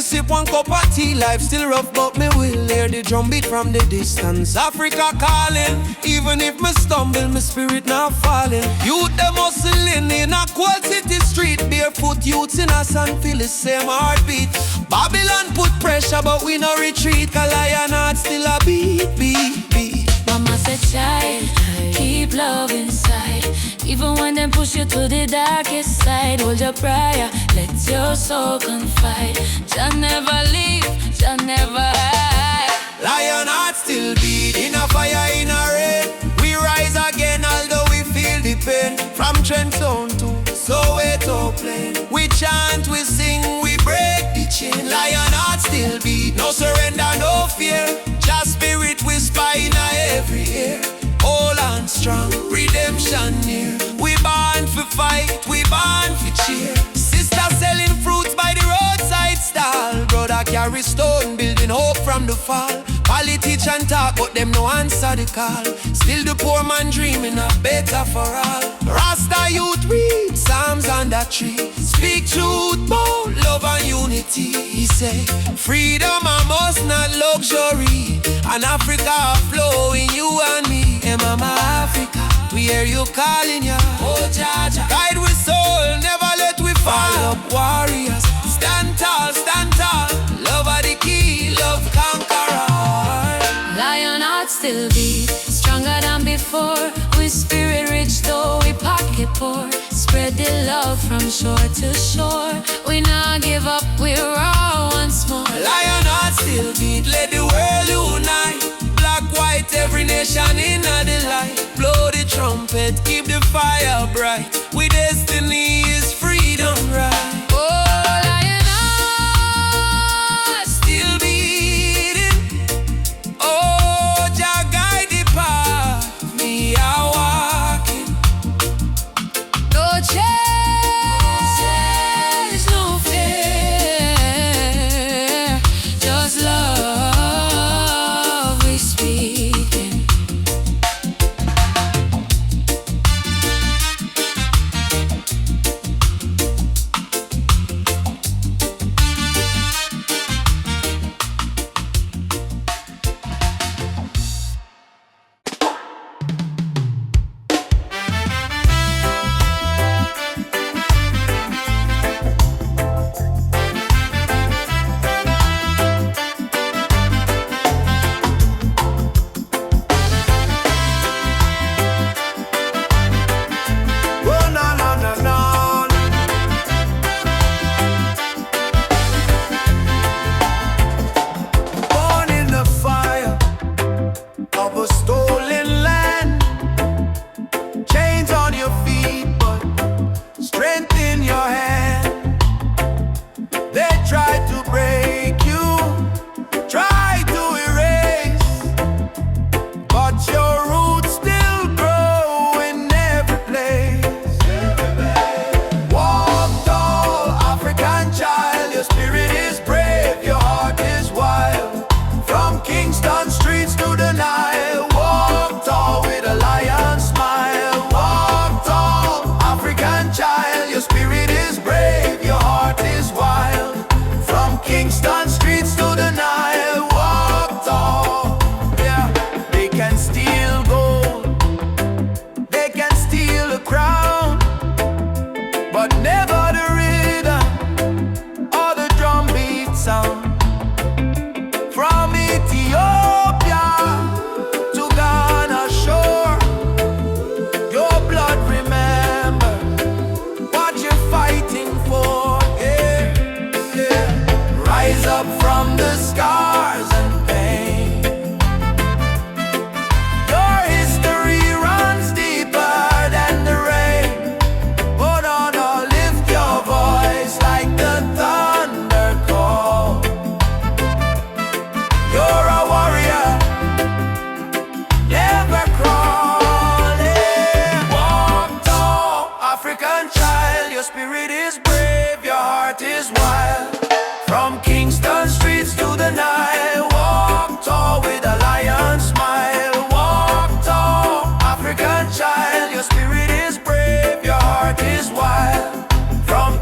sip one cup of tea. Life still rough, but me will hear the drum beat from the distance. Africa calling, even if me stumble, my spirit not falling. Youth them hustling in a cold city street. Barefoot youths in a sand feel the same heartbeat. Babylon put pressure, but we no retreat. 'Cause lion heart still a beat, beat, beat. Mama said, child, keep love inside. Even when them push you to the darkest side, hold your prayer, let your soul confide. Jah never leave, Jah never hide. Lion heart still beat, in a fire, in a rain. We rise again, although we feel the pain. From Trent Zone to Soweto Plain, we chant, we sing, we break the chain. Lion heart still beat, no surrender, no fear. Just spirit whisper in every ear. Hold on strong, redemption near. We born for fight, we born for cheer. Sister selling fruits by the roadside stall. Brother carry stone, building hope from the fall. Politician talk, but them no answer the call. Still the poor man dreaming of better for all. Rasta youth read Psalms on that tree. Speak truth, bold love and unity. He say, freedom a must, not luxury. And Africa flowing, you and me. Hey mama Africa, we hear you calling ya. Oh Jaja, guide with soul, never let we fall. Up warriors, stand tall, stand tall. Love are the key, love conquer all. Lion heart still beat, stronger than before. We spirit rich though we pocket poor. Spread the love from shore to shore. We not give up, we're all once more. Lion heart still beat, let the world unite. Black, white, every nation in the light. Blow the trumpet, keep the fire bright. We destiny is freedom, right?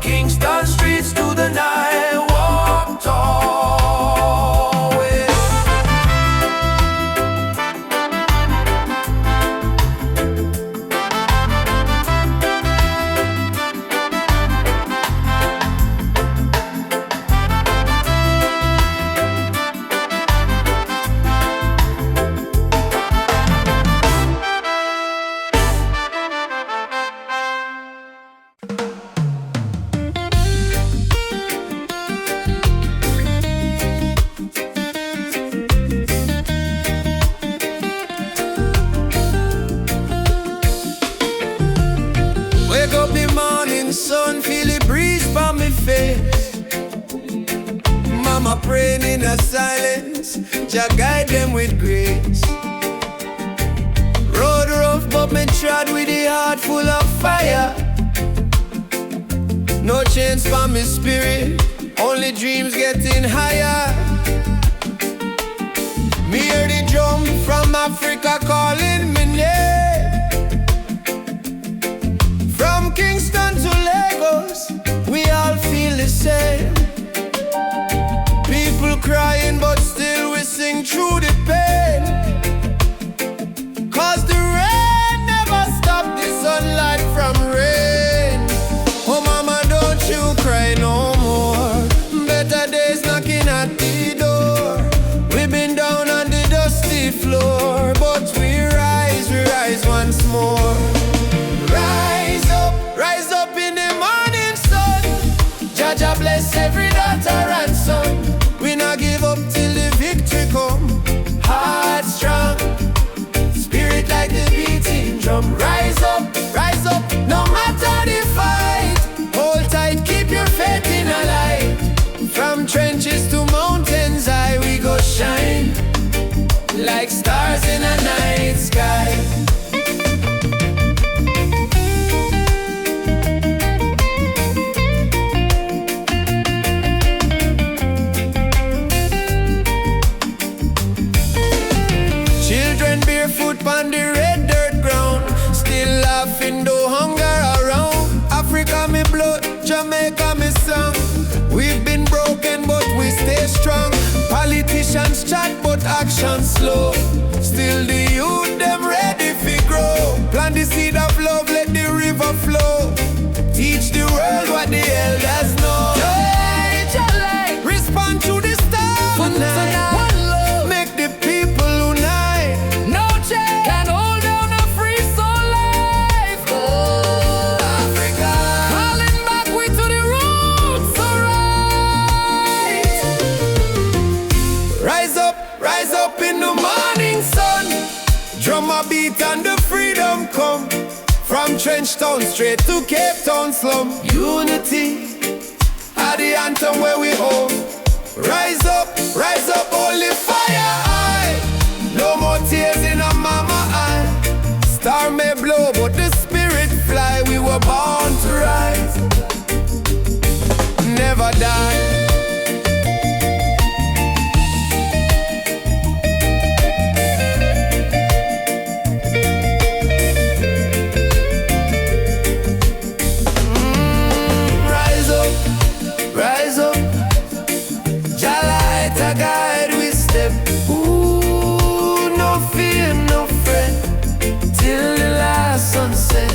Kingston streets to the night, walk tall. praying in a silence. Jah guide them with grace. Road rough, but me trod with a heart full of fire. No chance for me spirit, only dreams getting higher. Me hear the drum from Africa calling me name. From Kingston to Lagos, we all feel the same. People crying, but still we sing through the pain. Cause the rain never stopped the sunlight from rain. Oh mama, don't you cry no more. Better days knocking at the door. We've been down on the dusty floor, but we rise once more. Rise up in the morning sun. Jah Jah bless every daughter and son. We not give up till the victory come. Heart strong, spirit like the beating drum. Rise up, no matter the fight. Hold tight, keep your faith in a light. From trenches to mountains high, we go shine like stars in a night sky. Children barefoot on the red dirt ground, still laughing though hunger around. Africa me blood, Jamaica me song. We've been broken but we stay strong. Politicians chat but action slow. Still the youth them ready fi grow. Plant the seed of love, let the river flow. Teach the world what the elders know. Respond to the stars tonight. One love, make the people unite. No change can hold down a free soul life. Oh, Africa, calling back we to the roots, alright. rise up in the morning sun. Drum a beat and the freedom come. From Trench Town straight to Cape Town slum. Unity, are the anthem where we home. Rise up, holy fire high. No more tears in a mama eye. Star may blow, but the spirit fly. We were born to rise, never die. Rise up, Jah light a guide we step. Ooh, no fear, no fret, till the last sunset.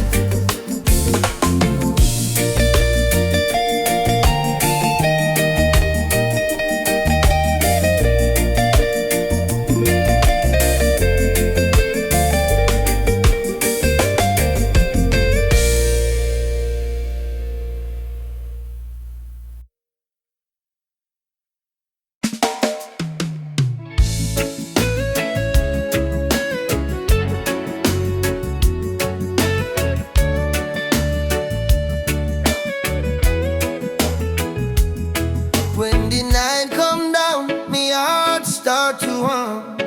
When the night come down, me heart start to hum.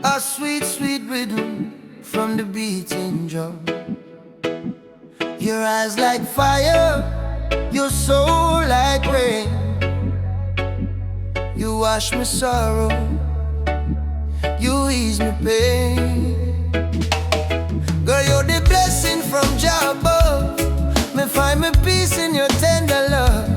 A sweet, sweet rhythm from the beating drum. Your eyes like fire, your soul like rain. You wash me sorrow, you ease me pain. Girl, you're the blessing from Jah above. Me find me peace in your tender love.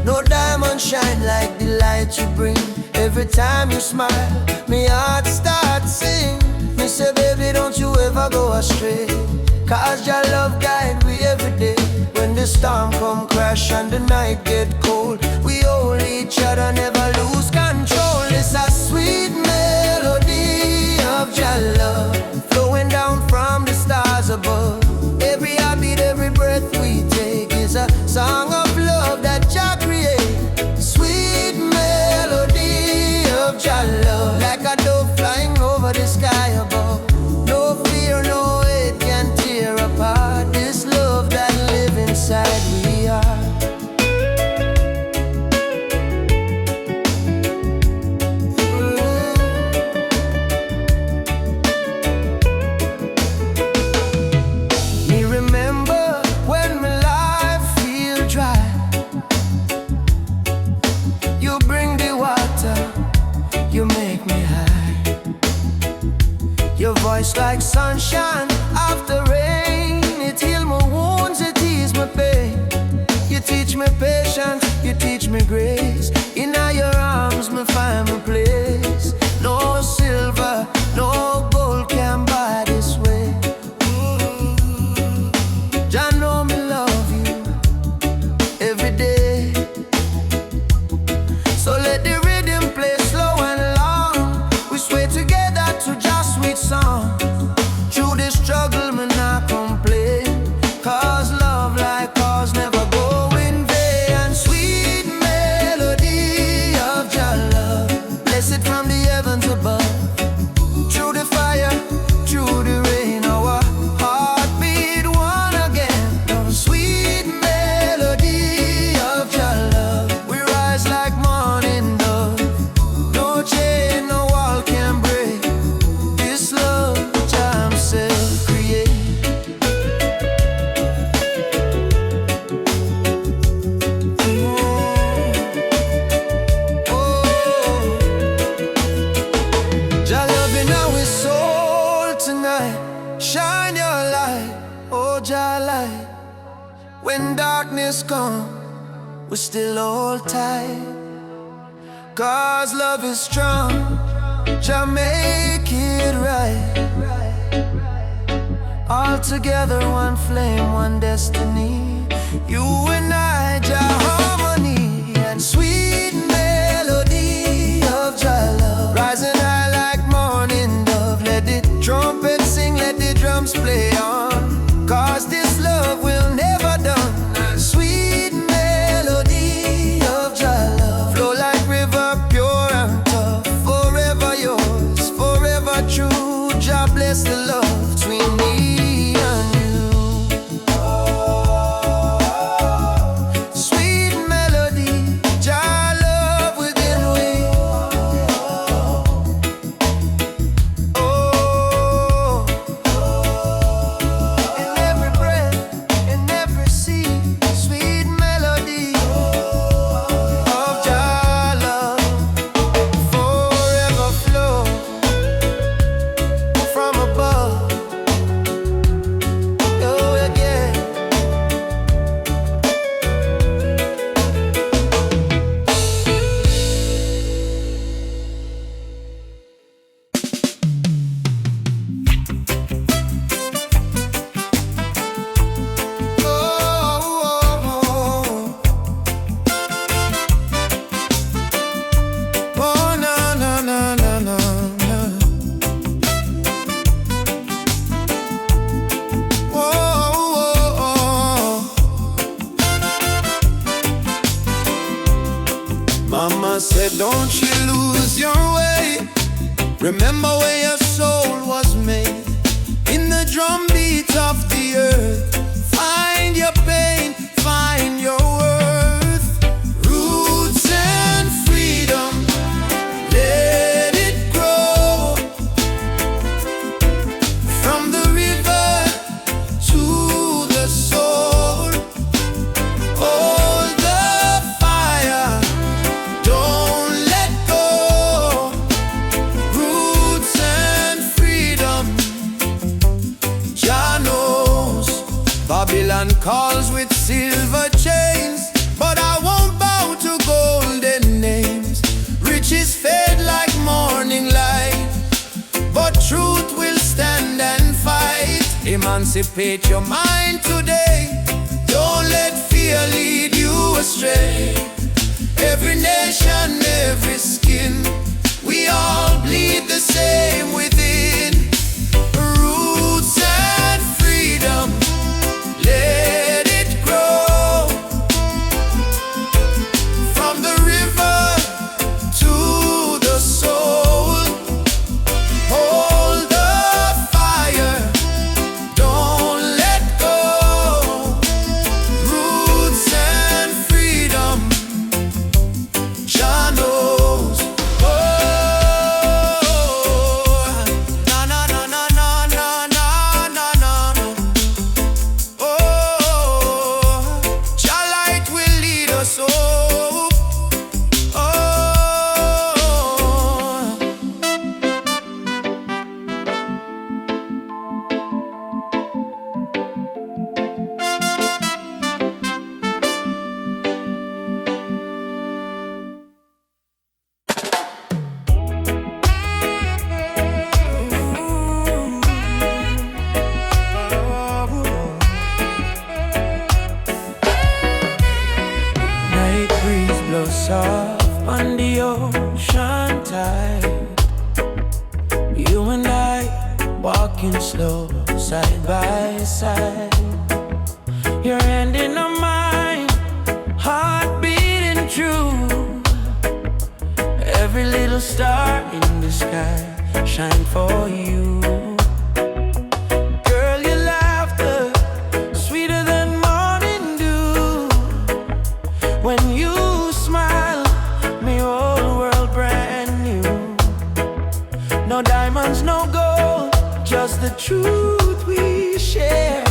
No diamond shine like the light you bring. Every time you smile, me heart starts sing. Me say, baby, don't you ever go astray. Cause your love guide we every day. When the storm come crash and the night get cold, we hold each other, never lose control. It's a sweet melody of your love, flowing down from the stars above. Every heartbeat, every breath we take is a song of love that Jah create. Sweet melody of your love, like a dove flying over the sky above. No fear, no hate can tear apart this love that live inside we are. like sunshine after rain. It heals my wounds, it eases my pain. You teach me patience, you teach me grace. In your arms, me find my place. No silver, no gold can buy this way. Jah know me love you every day. So let the rhythm play slow and long. We sway together to just sweet song. Through the struggle, me not complain. Cause love like ours never go in vain. And sweet melody of Jah love, blessed from the heavens above. Through the fire, through the rain, our heartbeat one again. The sweet melody of Jah love, we rise like morning dove. No chain, no wall can break this love Jah himself create. Jah love in our soul tonight. Shine your light, oh Jah light. When darkness comes, we still hold tight. Cause love is strong, Jah make it right. All together, one flame, one destiny. You and I, Jah harmony. And sweet melody of Jah love, rising high like morning dove. Let the trumpet sing, let the drums play on. Cause this love will never done. And sweet melody of Jah love, flow like river, pure and tough. Forever yours, forever true. Jah bless the love between me and you. Sweet melody, Jah love within we. Oh, in every breath, in every seed, sweet melody of Jah love forever flow from above. Oh yeah. Oh, na na na na na na. Mama said, don't you lose your way. Remember where your soul was made. In the drum beat of the earth, find your pain, find your worth. Roots and freedom, let it grow. From the river to the soul, hold the fire, don't let go. Roots and freedom, Jah knows. Babylon calls with silver chains, but I won't bow to golden names. Riches fade like morning light, but truth will stand and fight. Emancipate your mind today, don't let fear lead you astray. Every nation, every skin, we all bleed the same within. Roots and freedom, let it grow. From the river to the soul, hold the fire, don't let go. soft on the ocean tide. You and I walking slow, side by side. Your hand in mine, heart beating true. Every little star in the sky shine for you. Girl, your laughter sweeter than morning dew. When you smile, me whole world brand new. No diamonds, no gold, just the truth we share.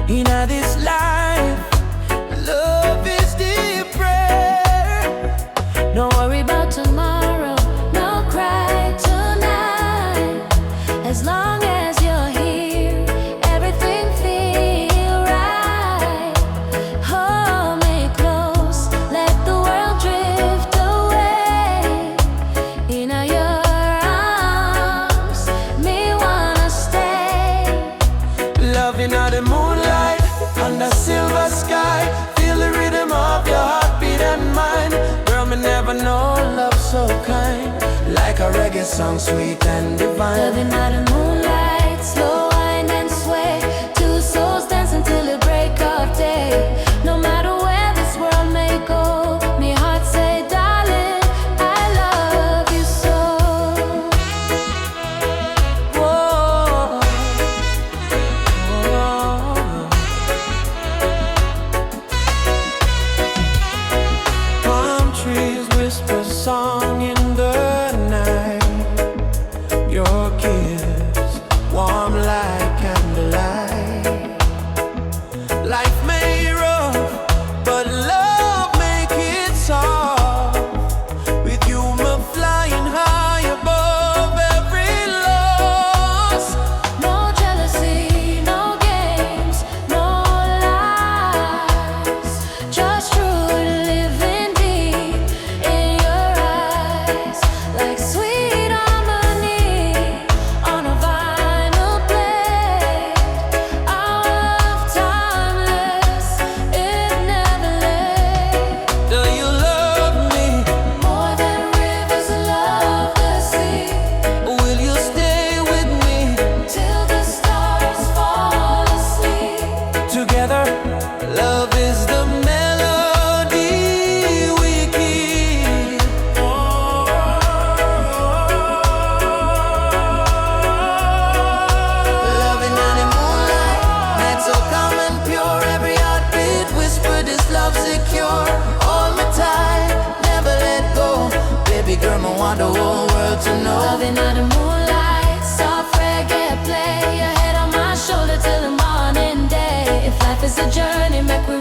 In this life, love is the prayer. Don't worry about tomorrow, no cry tonight. As long as you're here, everything feel right. Hold me close, let the world drift away. In your arms, me wanna stay. Loving out the moonlight, under silver sky. Feel the rhythm of your heartbeat and mine. Girl, me never know love so kind. Like a reggae song, sweet and divine. Loving out the moonlight, slow wind and sway. Two souls dance until the break of day. No matter where this world may go, me heart say, darling, I love you so. Whoa. Palm trees whisper song in the night. Your kiss warm like candlelight. Life may rough, but love make it soft. With you, me flying high above every loss. No jealousy, no games, no lies. Just true living deep in your eyes. Like sweet harmony on a vinyl blade. Our love timeless, it never late. Do you love me? More than rivers love the sea. Will you stay with me? Till the stars fall asleep. Together, love is the melody we keep. Loving in the moonlight, night so calm and pure. Every heartbeat whisper this love secure. Hold me tight, never let go. Baby girl, I want the whole world to know. Loving out the moonlight, soft reggae play. Your head on my shoulder till the morning day. If life is a journey, make we